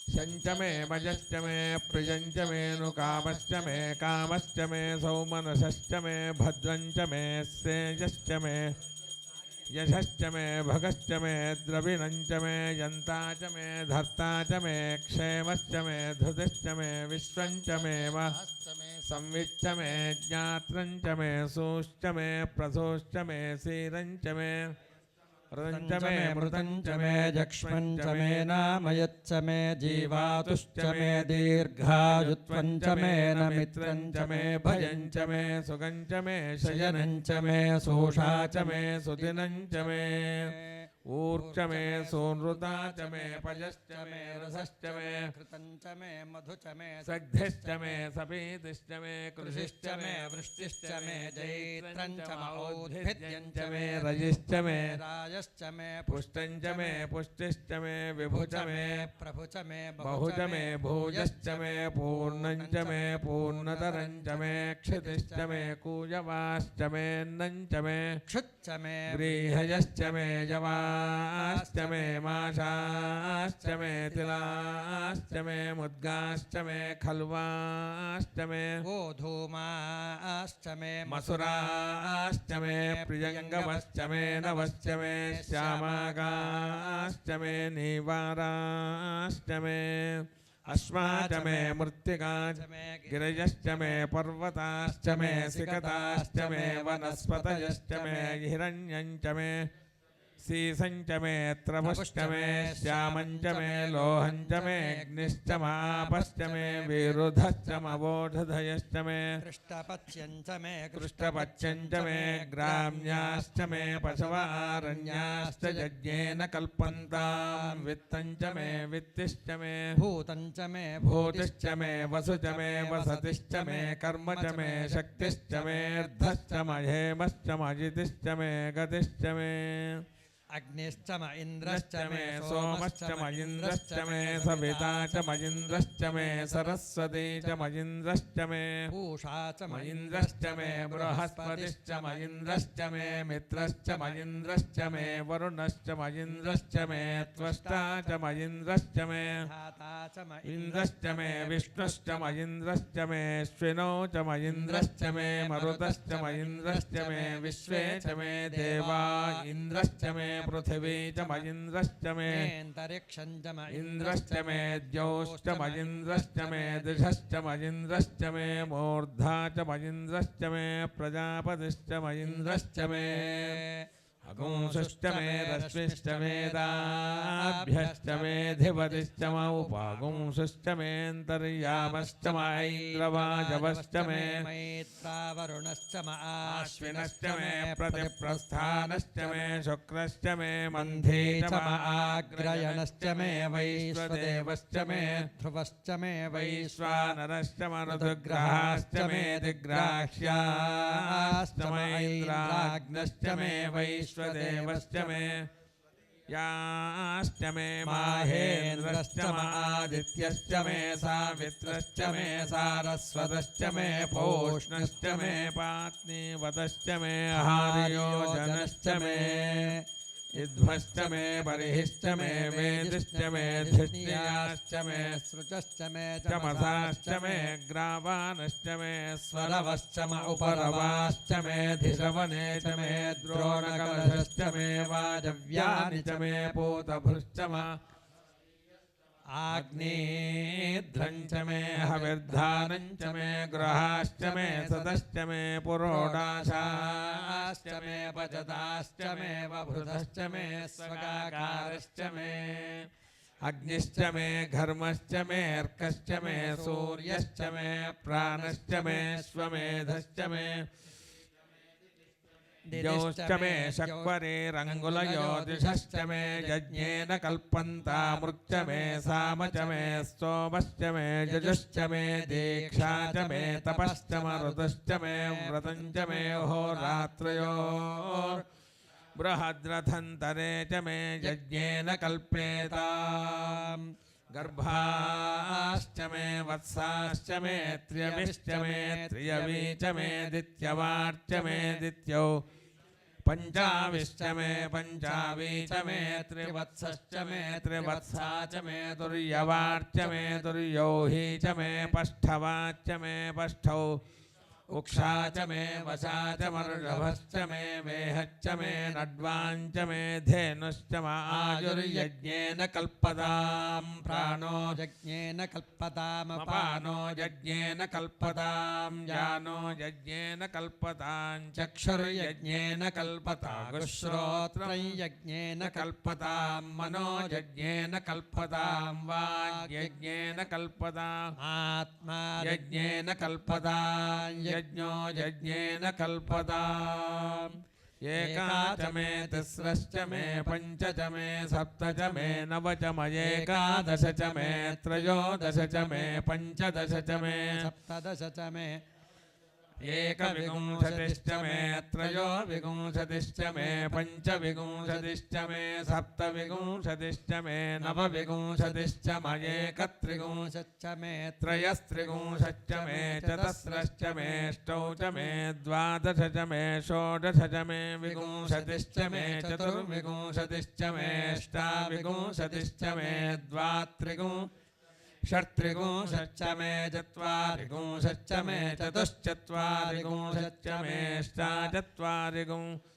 शञ्च मे मजश्च मे प्रियञ्च मे नुकामश्च मे कामश्च मे सौमनसश्च मे भद्रञ्च मे श्रेयश्च मे यशश्च मे भगश्च मे द्रविणञ्च मे यन्ता च मे धर्ता च मे क्षेमश्च मे धृतिश्च मे विश्वञ्च मे संविच्च मे ज्ञात्रञ्च मे सूश्च मे प्रसूश्च मे सीरञ्च मे ऋतञ्च मे मृतञ्च मे जक्ष्मञ्च मे नामयच्च मे जीवातुश्च मे दीर्घायुत्वञ्च मे नमित्रञ्च मे भयञ्च मे सुगञ्च मे शयनञ्च मे सोषा च मे सुदिनञ्च मे ऊर्च मे सोनृता च मे पजश्च मे रसश्च मे कृतञ्च मे मधु च मे सग्धिश्च मे सपीतिश्च मे कृषिश्च मे वृष्टिश्च मे जैत्रञ्च मौद्भिद्यञ्च मे रजिश्च मे राजश्च मे पुष्टञ्च मे पुष्टिश्च मे विभुच मे प्रभु च मे बहुच मे भोजश्च मे पूर्णञ्च मे पूर्णतरञ्च मे क्षितिश्च मे कूजवाश्च मे नञ्च मे क्षुच्च मे व्रीहयश्च मे जवाश्च मे माशाश्च मे तिलाश्च मे मुद्गाश्च मे खल्वाश्च मे गोधूमाश्च मे मसुराश्च मे प्रियङ्गवश्च मे नवश्च मे श्यामागाश्च मे नीवाराश्च मे अश्वाच मे मृत्तिकाच मे गिरयश्च मे पर्वताश्च मे सिकताश्च मे वनस्पतयश्च मे हिरण्यञ्च मे सीसञ्च मे त्रपुश्च मे श्यामञ्च मे लोहञ्च मे अग्निश्च मापश्च मे विरुधश्च मवोढधयश्च मे कृष्टपच्यञ्च मे कृष्टपच्यञ्च मे ग्राम्याश्च मे पशवारण्याश्च यज्ञेन कल्पन्तां वित्तञ्च मे वित्तिश्च मे भूतञ्च मे भूतिश्च मे वसु च मे वसतिश्च मे कर्म च मे शक्तिश्च मेऽर्धश्च महेमश्च मजितिश्च मे गतिश्च मे अग्निश्च म इन्द्रश्च मे सोमश्च मजिन्द्रश्च मे सविता च मजिन्द्रश्च मे सरस्वती च मजिन्द्रश्च मे पूषा च मजिन्द्रश्च मे बृहस्पतिश्च मजिन्द्रश्च मे मित्रश्च मजिन्द्रश्च मे वरुणश्च मजिन्द्रश्च मे त्वष्टा च मजिन्द्रश्च मे धाता च म इन्द्रश्च मे विष्णुश्च मजिन्द्रश्च मे श्विनो च मजिन्द्रश्च मे मरुतश्च मजिन्द्रश्च मे विश्वे च मे देवा इन्द्रश्च मे पृथिवी च मजिन्द्रश्च मे अन्तरिक्षञ्च म इन्द्रश्च मे द्यौश्च मजिन्द्रश्च मे दिशश्च मजिन्द्रश्च मे मूर्धा च मजिन्द्रश्च मे प्रजापतिश्च मजिन्द्रश्च मे अगुंसुश्च मे रश्मिश्च मेदाभ्यश्च मे धिपतिश्च मौपागुंसुश्च मेऽन्तर्यामश्च मैन्द्रवाजवश्च मे मैत्रावरुणश्च म आश्विनश्च मे प्रतिप्रस्थानश्च मे शुक्रश्च मे मन्धी च आग्रयणश्च मे वैश्वदेवश्च मे ध्रुवश्च मे वैश्वानरश्च मरुदग्रहाश्च मे दिग्राह्याश्च मैन्द्राग्नश्च मे वैश्वदेवश्च मे याश्च मे माहेन्द्रश्च आदित्यश्च मे सावित्रश्च मे सारस्वतश्च मे पूष्णश्च मे पात्नीवतश्च मे हार्योजनश्च मे इध्वश्च मे बर्हिश्च मे वेदिश्च मे धिष्ण्याश्च मे सृचश्च मे चमसाश्च मे ग्रावानश्च मे स्वरवश्च म उपरवाश्च मे धिषवने च मे द्रोणकलशश्च मे वाजव्यानि च मे पूतभृश्च म आग्नेध्रञ्च मे हविर्धानञ्च मे गृहाश्च मे सदश्च मे पुरोडाशाश्च मे पचताश्च मे बभृतश्च मे स्वगाकारश्च मे अग्निश्च मे घर्मश्च मे अर्कश्च मे सूर्यश्च मे प्राणश्च मे श्वमेधश्च मे द्यौश्च मे शक्वरेरङ्गुलयोतिषश्च मे यज्ञेन कल्पन्तामृच्च मे साम च मे स्तोमश्च मे यजुश्च मे दीक्षा च मे तपश्च मरुतश्च मे व्रतञ्च मे होरात्रयोर्बृहद्रथन्तरे च मे यज्ञेन कल्पेताम् गर्भाश्च मे वत्साश्च मे त्र्यविश्च मे त्र्यवी च मे दित्यवार्च मे दित्यौ पञ्चाविश्च मे पञ्चावी च मे त्रिवत्सश्च मे त्रिवत्सा च मे तुर्यवार्च मे तुर्यौही च मे पष्ठवाच्च मे पष्ठौ उक्षा च मे वशा च मर्षभश्च मे वेहश्च मे नड्वाञ्च मे धेनुश्च आयुर्यज्ञेन कल्पतां प्राणो यज्ञेन कल्पतामपानो पानो यज्ञेन कल्पतां यानो यज्ञेन कल्पतां चक्षुर्यज्ञेन कल्पता श्रोत्रं यज्ञेन कल्पतां मनो यज्ञेन कल्पतां वाग्यज्ञेन कल्पताम् आत्मा यज्ञेन कल्पतां यज्ञो यज्ञेन कल्पताम् एका च मे तिस्रश्च मे पञ्च च मे सप्त च मे नव च मयेकादश च मे त्रयोदश च मे पञ्चदश च मे सप्तदश च मे एकविंशतिश्च मे त्रयोविंशतिश्च मे पञ्चविंशतिश्च मे सप्तविंशतिश्च मे नवविंशतिश्च मयेकत्रिंशच्च मे त्रयस्त्रिंशच्च मे चतस्रश्च मे अष्टौ च मे द्वादश च मे षोडश च मे विंशतिश्च मे चतुर्विंशतिश्च मे अष्टाविंशतिश्च मे द्वात्रिंशत् षट्त्रिंशच्च मे चत्वारिंशच्च मे चतुश्चत्वारिंशच्च मे अष्टाचत्वारिंशत्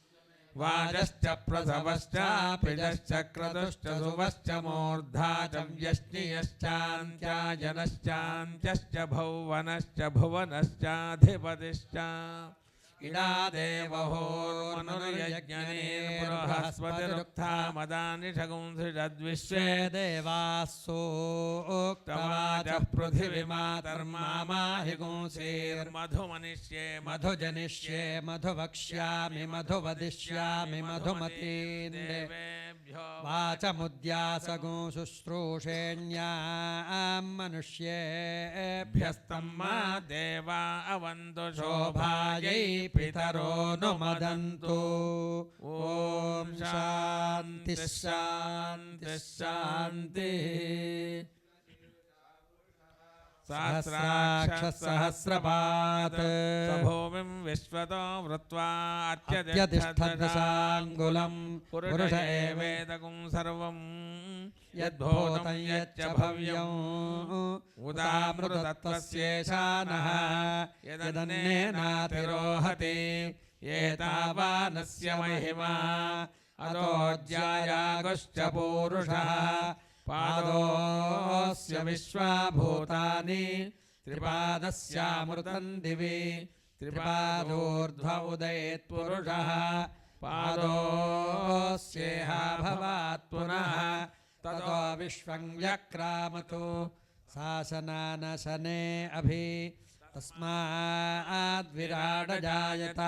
वाजश्च प्रसवश्च पिजश्च क्रतुश्च सुवश्च मूर्धा च व्यश्नियश्चान्त्याजनश्चान्त्यश्च भुवनश्च भुवनश्चाधिपतिश्च इडा देवहोर्मनुर्यज्ञनेर्बृहस्पतिरुक्था मदानिषगुंसृजद्विश्वे देवासोक्तवाचः पृथिवीमातर्मामाहिगुंसेर्मधुमनिष्ये मधुजनिष्ये मधुवक्ष्यामि मधुवदिष्यामि मधुमतीन् देवेभ्यो वाचमुद्यासगो शुश्रूषेण्यां मनुष्येभ्यस्तं मा देवा अवन्तु शोभायै पितरो नुमदन्तु ॐ शान्ति शान्ति शान्तिः सहस्राक्षसहस्रपात् भूमिं विश्वतो वृत्वा अत्यतिष्ठदशाङ्गुलं पुरुष एवेदगुं सर्वं यद्भूतं यच्च भव्यं उदामृतत्वस्येषानः यदन्नेनातिरोहति एतावानस्य महिमा अतोऽध्यायागुश्च पूरुषः पादोऽस्य विश्वाभूतानि त्रिपादस्यामृतं दिवि त्रिपादोर्ध्व उदयेत्पुरुषः पादोऽस्येह भवात् पुनः ततो विश्वं व्यक्रामतु शासनानशने अभि तस्माद्विराडजायत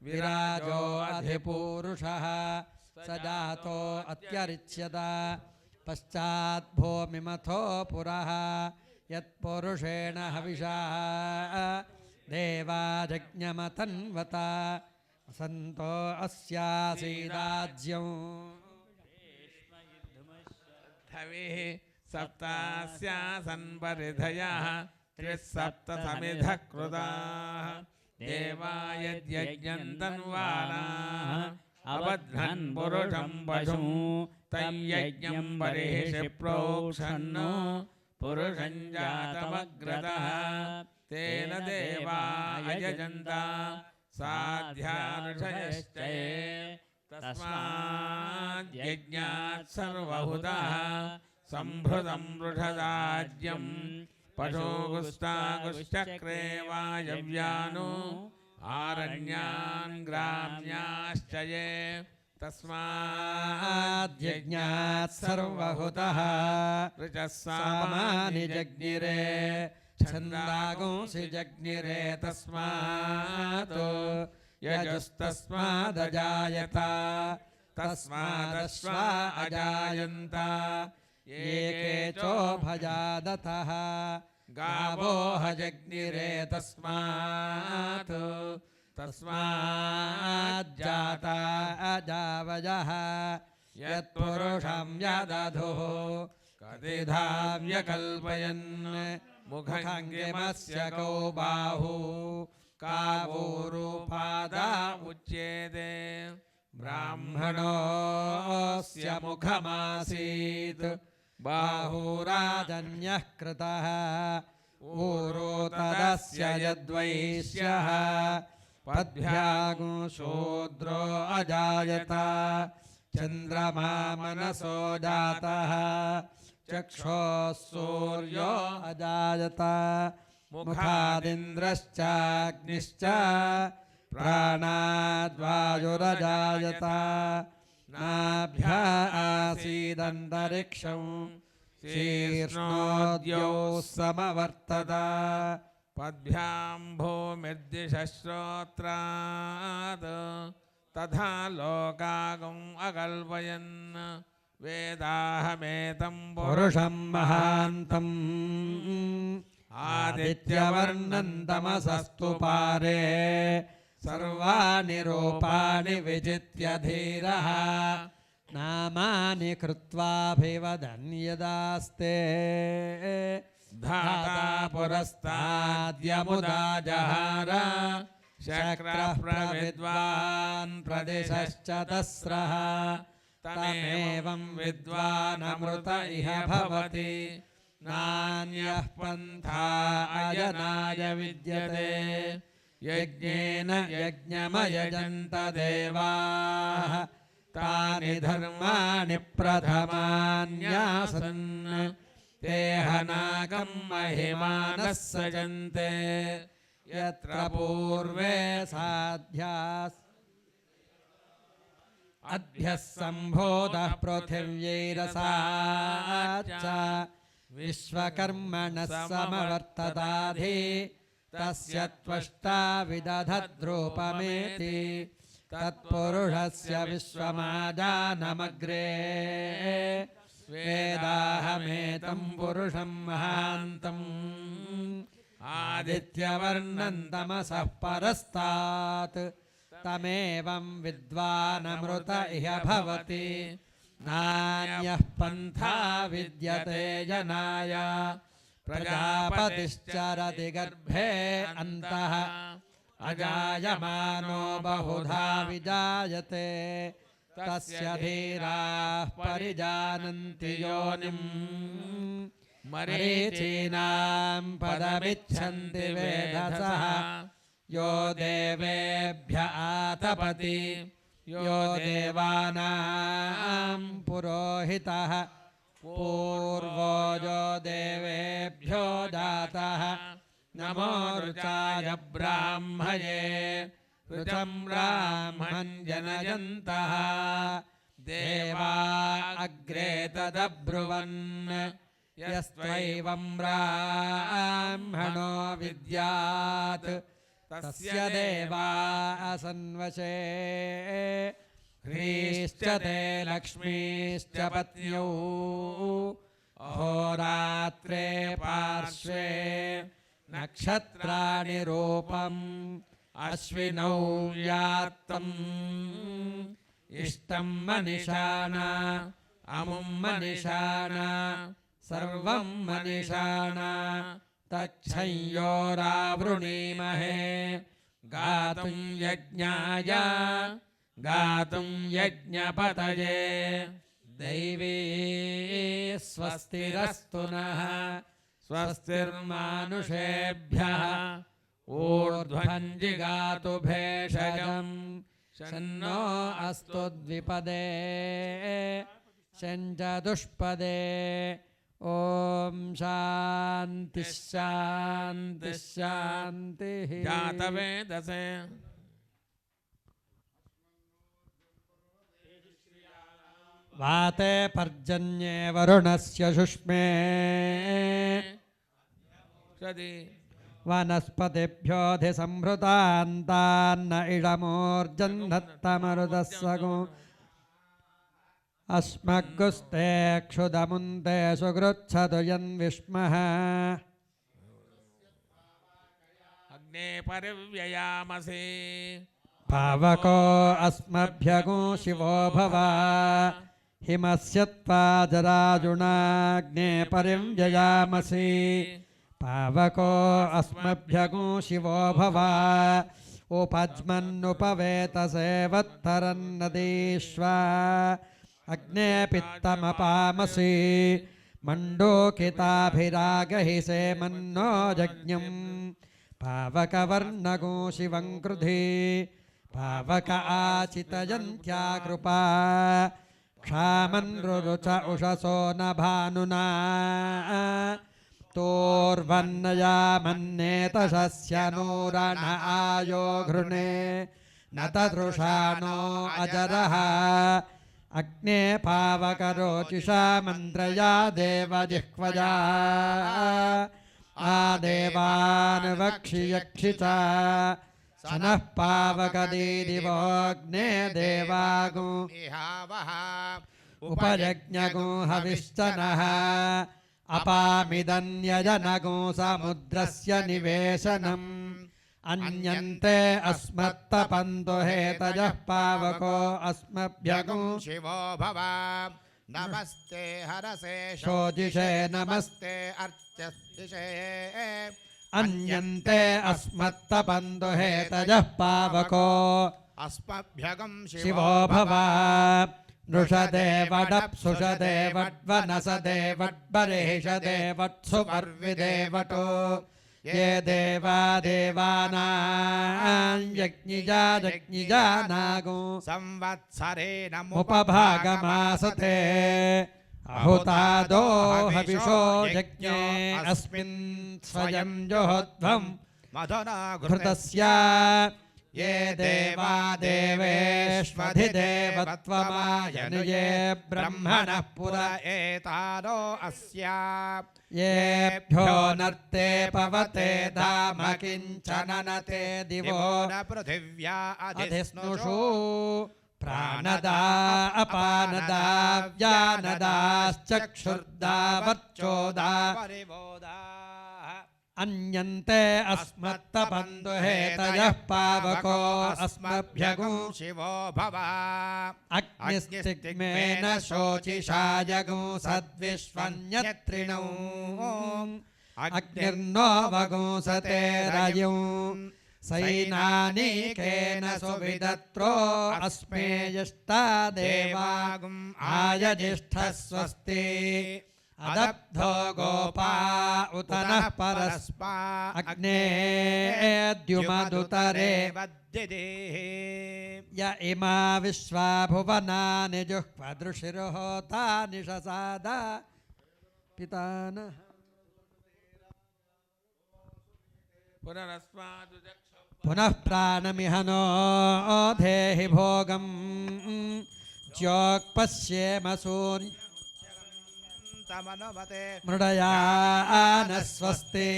विराजो अधिपूरुषः स जातो अत्यरिच्यत पश्चाद्भूमिमथो पुरः यत्पुरुषेण हविषा देवाजज्ञमतन्वत वसन्तो अस्यासीदाज्यं हविः सप्तास्यासन् परिधयः त्रिसप्तसमिधः कृताः देवा यद्यज्ञं तन्वानाः अबध्नन् पुरुषं पशुं तय्यज्ञं बर्हिषि प्रोक्षन्नो पुरुषं जातमग्रतः तेन देवा यजन्त साध्यार्षयश्च तस्माद्यज्ञात् सर्वहुतः सम्भृतं वृषदाज्यं पशुगुस्तागुश्चक्रे वायव्यानो आरण्यान् ग्राम्याश्च ये तस्माद्यज्ञात् सर्वहुतः ऋचः सामानि जज्ञिरे छन्दागुंसि जज्ञिरे तस्मात् यजुस्तस्मादजायत तस्मादश्वा अजायन्त एके चोभजादतः गावो हजज्ञिरे तस्मात् तस्माज्जाता अजावजः यत्पुरुषं यदधुः कतिधा व्यकल्पयन् मुखङ्गिमस्य कौ बाहु कावोरुपादा उच्येते ब्राह्मणोऽस्य मुखमासीत् बाहुराजन्यः कृतः ऊरो तदस्य यद्वैश्यः पद्भ्यागुं शूद्रो अजायत चन्द्रमा मनसो जातः चक्षुः सूर्यो अजायत मुखादिन्द्रश्चाग्निश्च प्राणाद्वायुरजायत नाभ्या आसीदन्तरिक्षं शीर्ष्णोद्यौ समवर्तत पद्भ्यां भूमिर्दिशश्रोत्रात् तथा लोकागुम् अकल्पयन् वेदाहमेतं पुरुषं महान्तम् आदित्यवर्णं तमसस्तु पारे सर्वाणि रूपाणि विजित्य धीरः नामानि कृत्वाभिवदन् यदास्ते धाता पुरस्ताद्यमुदा जहार शक्रः प्रविद्वान् प्रदिशश्च तस्रः तमेवं विद्वानमृत इह भवति नान्यः पन्था अयनाय विद्यते यज्ञेन यज्ञमयजन्त देवाः तानि धर्माणि प्रथमान्यासन् तेहनागं महिमानः सजन्ते यत्र पूर्वे साध्यास् अभ्यः सम्भोधः पृथिव्यैरसाच्च विश्वकर्मणः समवर्तताधि तस्य त्वष्टा विदधद्रूपमेति तत्पुरुषस्य विश्वमाजानमग्रे वेदाहमेतं पुरुषं महान्तम् आदित्यवर्णं तमसः परस्तात् तमेवं विद्वानमृत इह भवति नान्यः पन्था विद्यते जनाय प्रजापतिश्चरति गर्भे अन्तः अजायमानो बहुधा विजायते तस्य धीराः परिजानन्ति योनिम् मरीचीनां पदमिच्छन्ति वेधसः यो देवेभ्य आतपति यो देवानां पुरोहितः पूर्वो यो देवेभ्यो जातः नमो ऋचाय ब्राह्मये ऋचं ब्राह्मन् जनयन्तः देवा अग्रे तदब्रुवन् यस्त्वैवं ब्राह्मणो विद्यात् तस्य देवा असन्वशे ह्रीश्च ते लक्ष्मीश्च पत्न्यौ अहोरात्रे पार्श्वे नक्षत्राणि रूपम् अश्विनौ यात्तम् इष्टं मनिषाणा अमुं मनिषाणा सर्वं मनिषाणा तच्छंयोरावृणीमहे गातुं यज्ञाय गातुं यज्ञपतये दैवी स्वस्तिरस्तु नः स्वस्तिर्मानुषेभ्यः ऊर्ध्वं जिगातु भेषजम् शन्नो अस्तु द्विपदे शञ्च दुष्पदे ॐ शान्तिः शान्तिः शान्तिः जातवेदसे वाते पर्जन्ये वरुणस्य शुष्मे वनस्पतिभ्योऽधिसंहृतान्तान्न इडमूर्जन्धत्तमरुदस्सगो अस्मग्गुस्ते क्षुदमुन्ते सुगृच्छतु यन्विष्मः अग्ने परिव्ययामसे पावको अस्मभ्यगो शिवो भव हिमस्य त्वा जराजुणाग्ने परिव्ययामसि पावको अस्मभ्यगो शिवो भव उपज्मन्नुपवेतसे वत्तरन्नदीष्वा अग्ने पित्तमपामसि मण्डोकिताभिरागहि सेमन्नो यज्ञं पावकवर्णगो शिवं कृधे पावक आचितयन्त्या कृपा क्षामन्रुरुच उषसो न भानुना तोर्वन्नयामन्नेतशस्य नूरण आयो घृणे न तदृषाणो अजरः अग्ने पावकरोचिषा मन्त्रया देवजिह्वया आदेवान् वक्षि यक्षि च स नः पावकदीदिवोऽग्ने देवागो उपयज्ञगो हविश्च नः अपामिदन्यजनगो समुद्रस्य निवेशनम् अन्यन्ते अस्मत्तपन्तो हेतजः पावको अस्मभ्यगो शिवो भव नमस्ते हरसे शोजिषे नमस्ते अर्चस्तिषे अन्यन्ते अस्मत्तपन्तो हेतजः पावको अस्मभ्यगं शिवो भव नृषदेवडप्सुषदेवड्वनसदेवड्बर्हिषदेवत्सुपर्विदेवटो ये देवा देवानां यज्ञिजा यज्ञिजा नागो संवत्सरे उपभागमासते अहुतादो हविषो यज्ञे अस्मिन् स्वयं जोहोध्वं मधुना घृतस्य ये देवा देवेष्वधिदेवत्वमायनुये ब्रह्मणः पुर एतादो अस्या येभ्यो नर्ते पवते धाम किञ्चन न ते दिवो न पृथिव्या अधिस्नुषु प्राणदा अपानदा व्यानदाश्चक्षुर्दा वर्चोदा परिबोधा अन्यन्ते अस्मत्तपन्तो हेतयः पावको अस्मभ्यगो शिवो भव अग्निस्तिग्मेन शोचिषा जगो सद्विश्वन्यत्रिणौ अग्निर्नो वगोसते रयो सैनानीकेन सुविदत्रो अस्मे यष्टा देवागुम् आयजिष्ठः स्वस्ति अदब्धो गोपा उत नः परस्पा अग्नेऽद्युमदुतरे य इमा विश्वा भुवनानि जुह्वदृशिर्होता निशसाद पितानः पुनः प्राणमिह नो धेहि भोगं ज्योक्पश्येम सूर्य मृडया न स्वस्ति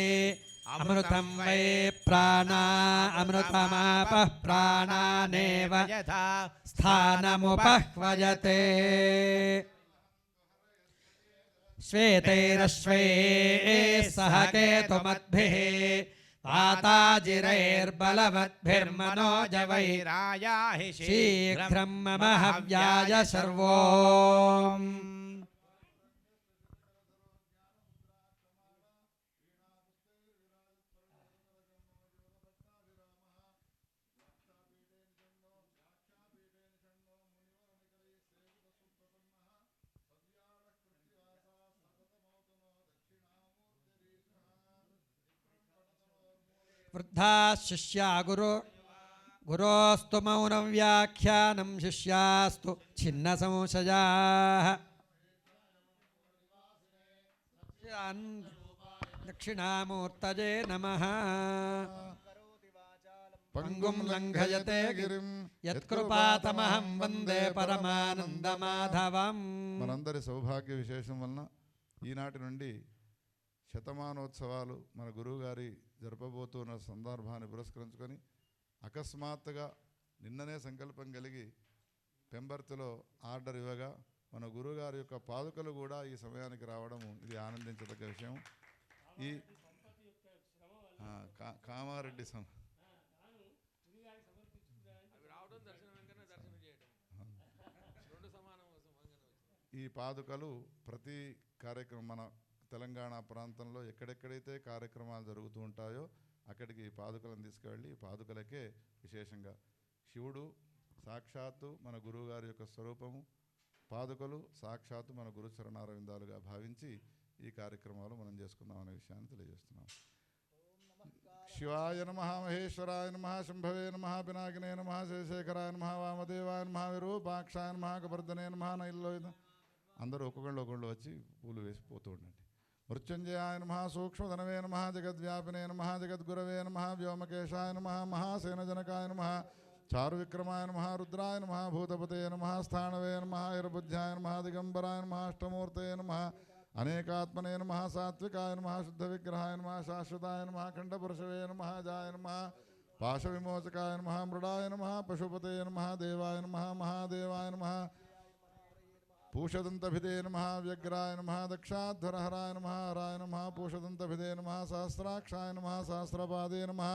अमृतं वै प्राणा अमृतमापः प्राणानेव स्थानमुपह्वयते श्वेतैरश्वैः सह केतुमद्भिः वाताजिरैर्बलवद्भिर्मनोजवैराया हि शीघ्रं मम हव्याय सर्वो वृद्धा शिष्या गुरोस्तु मौनं व्याख्यानं शिष्यास्तु छिन्नसंशयाः दक्षिणामूर्तये नमः पंगुं लंघयते गिरिं यत्कृपातमहं వందే పరమానందమాధవం. మనందరి సౌభాగ్య విశేషం వలన ఈనాటి నుండి శతమానోత్సవాలు మన గురువుగారి జరపబోతున్న సందర్భాన్ని పురస్కరించుకొని అకస్మాత్తుగా నిన్ననే సంకల్పం కలిగి పెంబర్తిలో ఆర్డర్ ఇవ్వగా మన గురువుగారి యొక్క పాదుకలు కూడా ఈ సమయానికి రావడం ఇది ఆనందించదగ్గ విషయం. ఈ కామారెడ్డి ఈ పాదుకలు ప్రతి కార్యక్రమం మన తెలంగాణ ప్రాంతంలో ఎక్కడెక్కడైతే కార్యక్రమాలు జరుగుతూ ఉంటాయో అక్కడికి ఈ పాదుకలను తీసుకువెళ్ళి ఈ పాదుకలకే విశేషంగా శివుడు సాక్షాత్తు మన గురువుగారి యొక్క స్వరూపము, పాదుకలు సాక్షాత్తు మన గురు చరణారవిందాలుగా భావించి ఈ కార్యక్రమాలు మనం చేసుకుందాం అనే విషయాన్ని తెలియజేస్తున్నాం. శివాయ నమః, మహేశ్వరాయ నమః, శంభవే నమః, పినాకినే నమః, శేషేఖరాయ నమః, వామదేవాయ నమః, విరూపాక్షాయ నమః, కబర్ధనే నమః, నైల్లో. అందరూ ఒక్కొక్కళ్ళు వచ్చి పూలు వేసి పోతూ ఉండండి. మృత్యుంజయాయ నమః, సూక్ష్మధనవే నమః, జగద్వ్యాపినే నమః, జగద్గురవే నమః, వ్యోమకేశాయ నమః, మహాసేనజనకాయ నమః, చారువిక్రమాయ నమః, రుద్రాయ నమః, భూతపతే నమః, స్థాణవే నమః, ఇరబుద్ధ్యాయ నమః, దిగంబరాయ నమః, అష్టమూర్తయే నమః, అనేకాత్మనే నమః, సాత్వికాయ నమః, శుద్ధవిగ్రహాయ నమః, శాశ్వతాయ నమః, ఖండపురుషవే నమః, జాయ నమః, పాశవిమోచకాయ నమః, మృడాయ నమః, పశుపతే నమః, దేవాయ నమః, మహాదేవాయ నమః, పూషదంతభిదే నమః, వ్యగ్రాయ నమః, దక్షాధ్వరహరాయ నమః, హరాయ నమః, పూషదంతభిదే నమః, సహస్రాక్షాయ నమః, సహస్రపాదే నమః,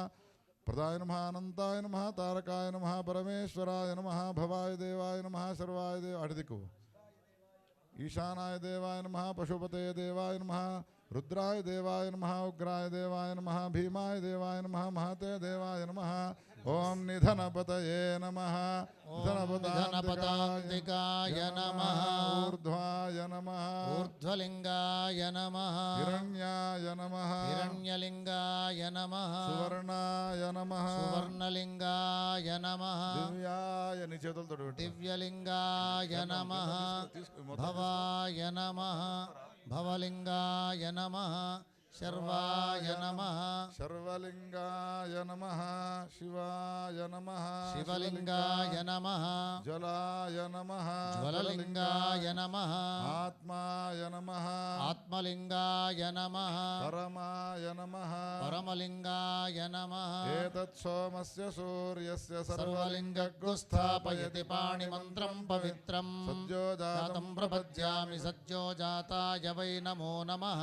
ప్రదాయ నమః, అనంతాయ నమః, తారకాయ నమః, పరమేశ్వరాయ నమః, భవాయ దేవాయ నమః, సర్వాయ దేవ అడిదికు ఈశానాయ దేవాయ నమః, పశుపతే దేవాయ నమః, రుద్రాయ దేవాయ నమః, ఉగ్రాయ దేవాయ నమః, భీమాయ దేవాయ నమః, మహతే దేవాయ నమః. ఓం నిధనపతయే నమః, నిధనపదాంతికాయ నమః, ఊర్ధ్వాయ నమః, ఊర్ధ్వలింగాయ నమః, హిరణ్యాయ నమః, హిరణ్యలింగాయ నమః, సువర్ణాయ నమః, సువర్ణలింగాయ నమః, దివ్యాయ నీ చేతులతో పెట్టు. దివ్యలింగాయ నమః, భవాయ నమః, భవలింగాయ నమః, శర్వాయ నమః, శర్వలింగాయ నమః, శివాయ నమః, శివలింగాయ నమః, జ్వలాయ నమః, జ్వలలింగాయ నమః, ఆత్మాయ నమః, ఆత్మలింగాయ నమః, పరమాయ నమః, పరమలింగాయ నమః. ఏతత్ సోమస్య సూర్యస్య సర్వలింగగ్గు స్థాపయతి పాణిమంత్రం పవిత్రం సద్యోజాతం జాతం ప్రపద్యామి సజ్జోజాతాయ వై నమో నమః.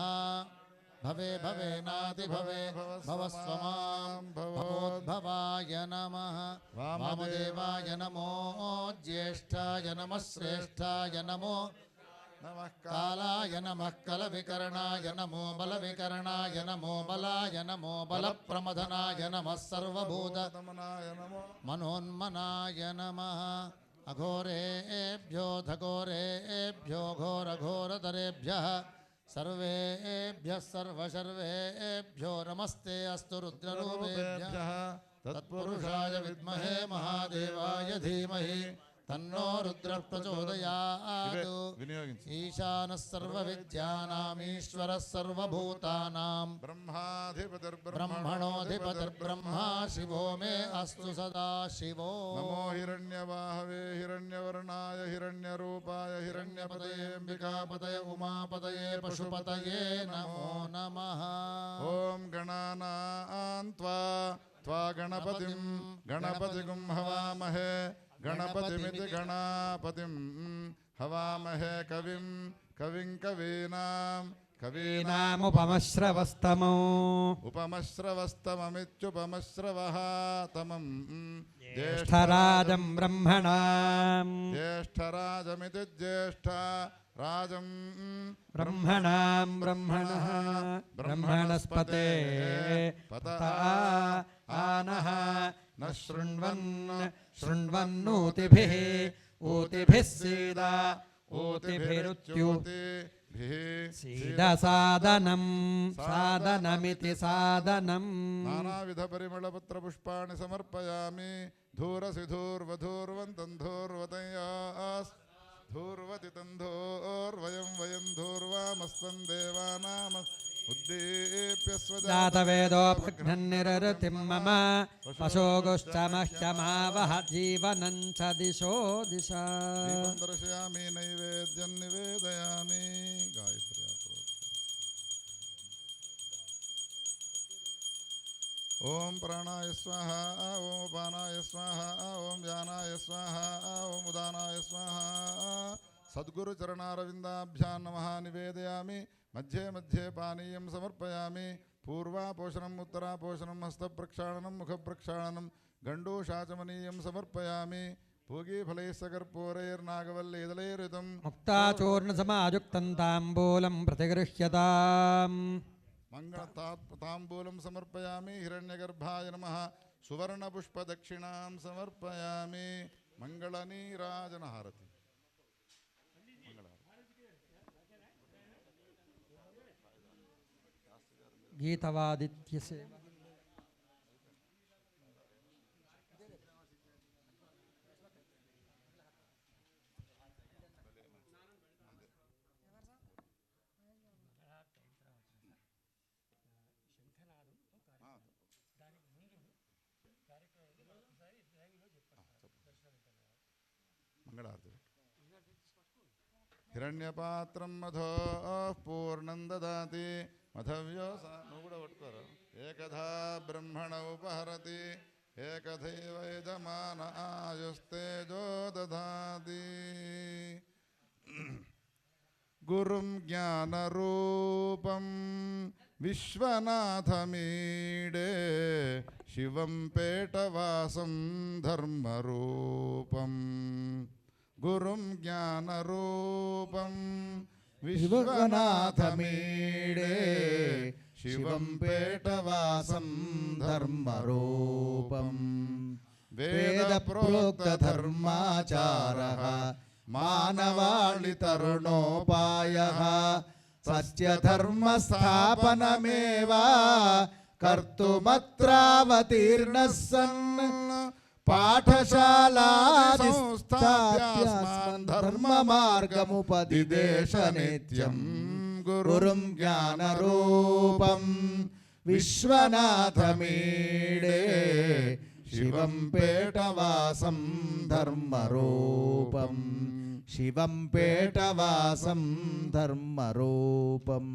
భవే భవేనాది భవే భవస్వమాం భవోద్భవాయ నమః. వామదేవాయ నమో, జ్యేష్ఠాయ నమః, శ్రేష్ఠాయ నమో, నమః కాలాయ నమః, కలవికరణాయ నమో, బలవికరణాయ నమో, బలాయ నమో, బలప్రమథనాయ నమః, సర్వభూత కాళాయ నమో. మనోన్మనాయ నమః. అఘోరేభ్యో ఘోరేభ్యో ఘోరఘోరతరేభ్యః సర్వేభ్యః సర్వసర్వేభ్యో నమస్తే అస్తు రుద్రరూపేభ్యః. తత్పురుషాయ విద్మహే మహాదేవాయ ధీమహి తన్నో రుద్రః ప్రచోదయాత్. వినియోగించి ఈశానః సర్వవిద్యానామీశ్వరः సర్వభూతానాం బ్రహ్మణోధిపతిర్బ్రహ్మా శివో మే అస్తు సదా శివో. నమో హిరణ్యవాహవే హిరణ్యవర్ణాయ హిరణ్యరూపాయ హిరణ్యపతయేంబికాపతయ ఉమాపతయే పశుపతయే నమో నమః. ఓం గణానాం త్వా గణపతిం గణపతిగుం హవామహే గణపతిమితి గణాపతిం హవామహే కవిం కవీనాం కవీనాముపమశ్రవస్తమో ఉపమశ్రవస్తమమిత్యుపమశ్రవః తమం జ్యేష్ఠరాజం బ్రహ్మణాం జ్యేష్ఠరాజమితి జ్యేష్ఠ రాజం బ్రహ్మణాం బ్రహ్మణః బ్రహ్మణస్పతే పత ఆనః న శృణ్వన్నూతిభిః ఊతిభిः సీదా ఊతిభిరుత్యు సీదసాదనం సాదనమితి సాదనం. నానావిధ పరిమళపత్ర పుష్పాణి సమర్పయామి. ధూరసిధూర్వధూర్వంతం ధూర్వతయాస్ ధూర్వతి తంధోర్వయం వయం ధూర్వామస్తం దేవానామ ఉద్దీప్య జాతవేదోపఘ్నన్నిరతిం మమ పశోగుశ్చ మహ్యమావహ జీవనం చ దిశో దిశ. దీపం దర్శయామి నైవేద్యం నివేదయామి. గాయత్రి ఓం ప్రాణాయ స్వాహ ఓం అపానాయ స్వాహ ఓం వ్యానాయ స్వాహ ఓం ఉదానాయ స్వాహ. సద్గురు చరణారవిందాభ్యాం నమః నివేదయామి. మధ్యే మధ్యే పానీయం సమర్పయామి. పూర్వాపోషణం ఉత్తరాపోషణం హస్తప్రక్షాళనం ముఖప్రక్షాళనం గండూషాచమనీయం సమర్పయామి. పూగీఫలైస్సకర్పూరైర్నాగవల్లీదలైరితం ముక్తాచూర్ణసమాయుక్తం తాంబూలం ప్రతిగృహ్యతాం. మంగళతాంబూలం సమర్పయామి. హిరణ్యగర్భాయ నమః సువర్ణపుష్పదక్షిణాం సమర్పయామి. మంగళనీరాజనహారతి. गीतवादित्य सेवा మంగళారతి హిరణ్యపాత్రం మధో పూర్ణం దదాతి మధవ్యో నువ్వు కూడా పట్టుకోరు ఏకథా బ్రహ్మణ ఉపహరతి ఏకథైవ యజమాన ఆయుస్తేజో దదాతి గురుం జ్ఞానరూపం విశ్వనాథమీడే శివం పేటవాసం ధర్మరూపం గురుం జ్ఞానరూపం విశ్వనాథమీడే శివం పేటవాసం ధర్మరూపం వేద ప్రోక్త ధర్మాచారః మానవాళి తరుణోపాయః సత్యధర్మ స్థాపనమేవ కర్తుమత్రావతీర్ణః సన్ పాఠశాలాది సంస్థాప్యాస్మాన్ ధర్మ మార్గముపదిదేశ నిత్యం గురుం జ్ఞానరూపం విశ్వనాథమీడే శివం పేటవాసం ధర్మరూపం శివం పేటవాసం ధర్మరూపం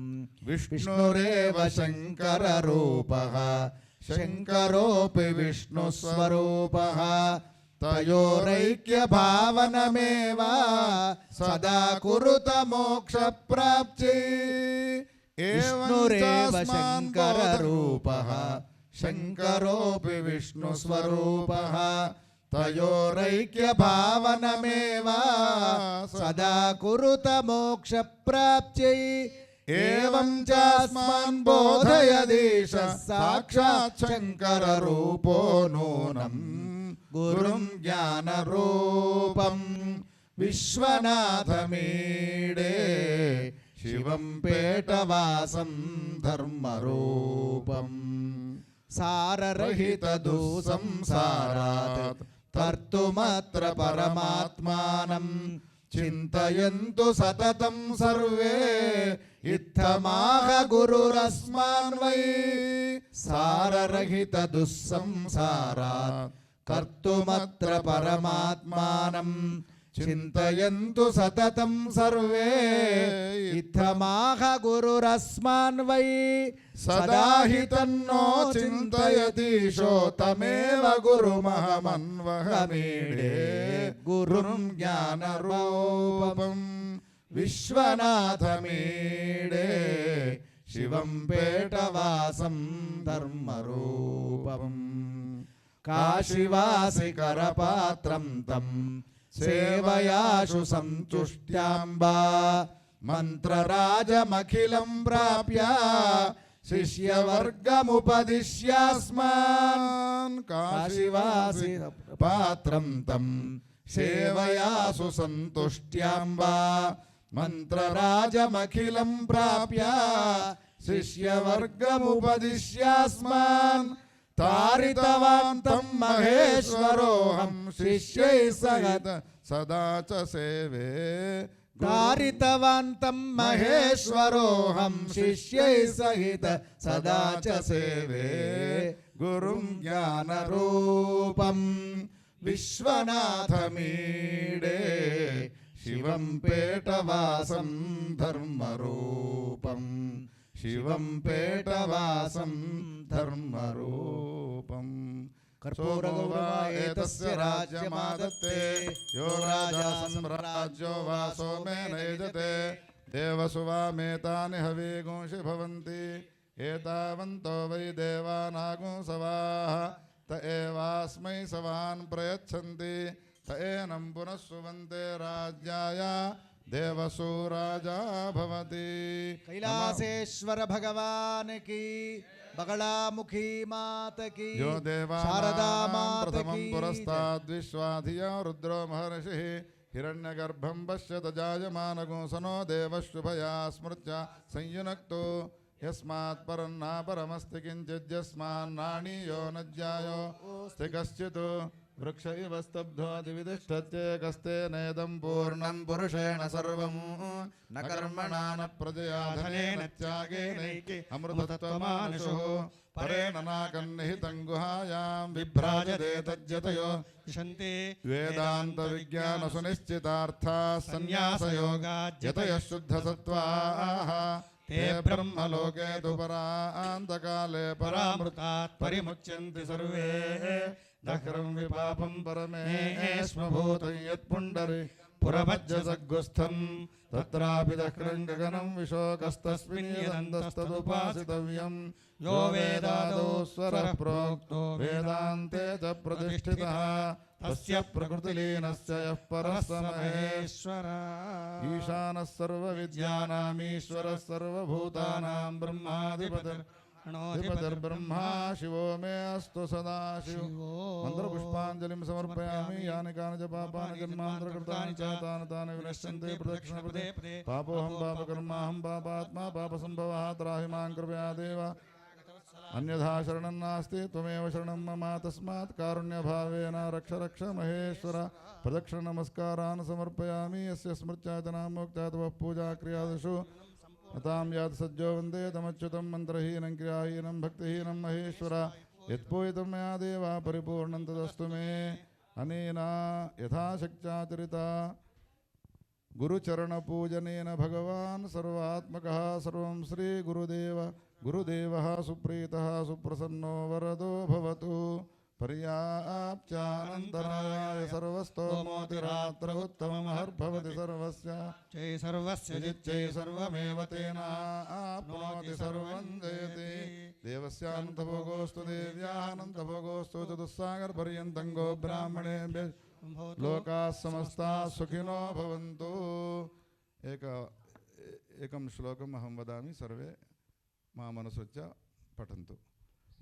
విష్ణురేవ శంకరరూపః శంకరోపి విష్ణుస్వరూపః తయోరైక్యభావనమేవ సదా కురుత మోక్షప్రాప్త్యై విష్ణురేవ శంకరరూపః శంకరోపి విష్ణుస్వరూపః తయోరైక్యభావనమేవ సదా కురుత మోక్షప్రాప్త్యై ఏవం చాస్మాన్ బోధయదీశ సాక్షాత్ శంకరరూపో నూనం గురుం జ్ఞానరూపం విశ్వనాథమీడే శివం పేటవాసం ధర్మరూపం సారరహితదు సంసారాత్ తర్తుమత్ర పరమాత్మానం చింతయంతు సతతం సర్వే ఇత్తమాహ గురురస్మాన్ వై సారరహిత దుస్సంసారాత్ కర్తుమత్ర పరమాత్మానం చింతయంతు సతతం సర్వే ఇత్తమాహ గురురస్మాన్ వై సదా హి తన్నో చింతయతీశో తమేవ గురుమహమన్వహమీడే గురుం జ్ఞానరూపం విశ్వనాథమీడే శివం పేటవాసం ధర్మరూపం కాశీవాసి కరపాత్రం తం సేవయాశు సంతుష్ట్యాంబా మంత్రరాజమఖిలం ప్రాప్య శిష్యవర్గముపదిశ్యాస్మాన్ కాశీవాసి పాత్రం తం సేవయాసు సంతుష్ట్యాంబా మంత్రరాజమఖిలం ప్రాప్య శిష్యవర్గముపదిశ్యాస్మాన్ తారితవాంతం మహేశ్వరోహం శిష్యై సహిత సదా చ సేవే తారితవాంతం మహేశ్వరోహం శిష్యై సహిత సదా చ సేవే గురుం జ్ఞానరూపం విశ్వనాథమీడే శివం పేటవాసం ధర్మరూపం శివం పేటవాసం ధర్మరూపం కర్పూరగౌరవాయేతస్య రాజ్యమాదత్తే యో రాజా సమ్రాజ్యో వా సోమేన యజతే దేవసువామేతాని హవిగోషి భవంతి ఏతావంతో వై దేవానాగో సవాః త ఏవాస్మై సవాన్ ప్రయచ్చంతి త ఏనం పునః సువంతే రాజ్యాయ దేవసూ రాజా భవతి. కైలాసేశ్వర భగవాన్ కి బగళాముఖీ మాత కి యో దేవానాం ప్రథమం పురస్తాద్విశ్వాధియా రుద్రో మహర్షిః హిరణ్యగర్భం పశ్యత జాయమానగో సనో దేవశుభయా స్మృత్య సంయునక్తో यस्मात् परं नापरमस्ति किञ्चिद्यस्मान्नाणीयो न ज्यायोऽस्ति कश्चित् वृक्ष इव स्तब्धो दिवितिष्ठत्येकस्ते नेदं पूर्णं पुरुषेण सर्वं न कर्मणा न प्रजया धनेन त्यागेनैके अमृतत्वमानुषो परेण नाकन्निहितं गुहायां विभ्राजते तज्जतयो विशन्ति वेदान्तविज्ञानसुनिश्चितार्थाः सन्न्यासयोगाद्यतयः शुद्धसत्त्वाः ते ब्रह्मलोके तु परान्तकाले परामृतात् परिमुच्यन्ति सर्वे दह्रं विपापं परमेश्वभूतं यत्पुण्डरि पुरमज्जसग्गुस्थं तत्रापि दह्रं गगनं विशोकस्तस्मिन् यदन्तस्तदुपासितव्यं यो वेदादौ स्वरः प्रोक्तो वेदान्ते च प्रतिष्ठितः तस्य प्रकृतिलीनस्य यः परः स महेश्वरः ईशानः सर्वविद्यानामीश्वरः सर्वभूतानां ब्रह्माधिपतिर्ब्रह्मा शिवो मे अस्तु सदा शिव मन्त्रपुष्पाञ्जलिं समर्पयामि यानि कानि च पापानि जन्मान्तरकृतानि च तानि विनश्यन्ते प्रदक्षिणपदे पापोऽहं पापकर्माहं पापात्मा पापसम्भवः त्राहि मां कृपया देव अन्यथा शरणं नास्ति त्वमेव शरणं मम तस्मात् कारुण्यभावेन रक्ष रक्ष महेश्वर प्रदक्षिणनमस्कारान् समर्पयामि यस्य स्मृत्याचनां मोक्त्या तव पूजाक्रियादिषु तां यात् सज्जो वन्दे तमच्युतं मन्त्रहीनं क्रियाहीनं भक्तिहीनं महेश्वर यत्पूजितं मया देव परिपूर्णं तदस्तु मे अनेन यथाशक्त्याचरिता गुरुचरणपूजनेन भगवान् सर्वात्मकः सर्वं गुरुदेवः सुप्रीतः सुप्रसन्नो वरदो भवतु पर्याप्त्यानन्तराय सर्वस्तोमोतिरात्र उत्तममहर्भवति सर्वस्य जिच्चै सर्वमेव तेनाप्नोति सर्वं जयति देवस्यानन्तभोगोऽस्तु देव्यानन्तभोगोऽस्तु चतुस्सागरपर्यन्तं गो ब्राह्मणेभ्यः लोकाः समस्ताः सुखिनो भवन्तु एकं श्लोकम् अहं वदामि सर्वे मामनुसृत्य पठन्तु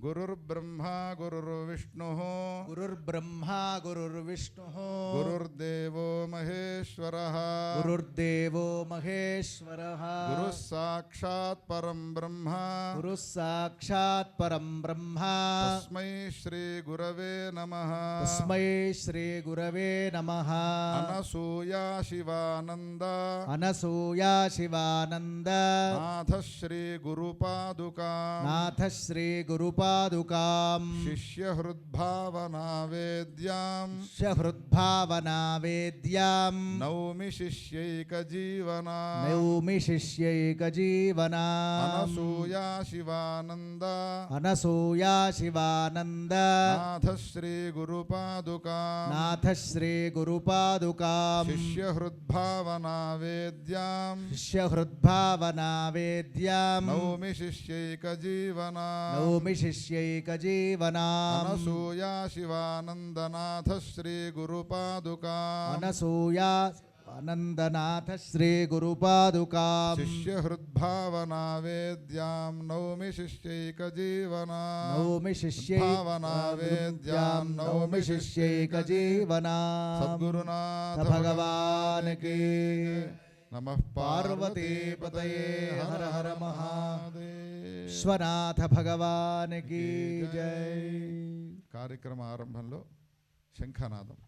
गुरुर्ब्रह्मा गुरुर्विष्णुः गुरुर्ब्रह्मा गुरुर्विष्णुः गुरुर्देवो महेश्वरः गुरुर्देवो महेश्वरः गुरुः साक्षात् परं ब्रह्म गुरुः साक्षात् परं ब्रह्म तस्मै श्री गुरवे नमः तस्मै श्री गुरवे नमः अनसूया शिवानन्द अनसूया शिवानन्द नाथ श्री गुरुपादुका नाथ श्री गुरुपादुकां शिष्यहृद्भावना वेद्यां हृद्भावनावेद्यां नौमि शिष्यैकजीवना नौमि शिष्यैकजीवना अनसूया शिवानन्द अनसूया शिवानन्द नाथ श्री गुरुपादुका नाथ श्री गुरुपादुकां शिष्यहृद्भावना वेद्यां हृद्भावनावेद्यां नौमि शिष्यैकजीवना नौमि शिष्यैकजीवनाम् अनसूया शिवानन्दनाथ श्री गुरुपादुका अनसूया आनन्दनाथ श्री गुरुपादुकां शिष्यहृद्भावना वेद्यां नौमि शिष्यैकजीवना नौमि भावना वेद्यां नौमि शिष्यैकजीवना सद्गुरुनाथ भगवान् की नमः पार्वती पतये हर हर महादेव विश्वनाथ भगवान् की जय కార్యక్రమ ఆరంభంలో శంఖనాదం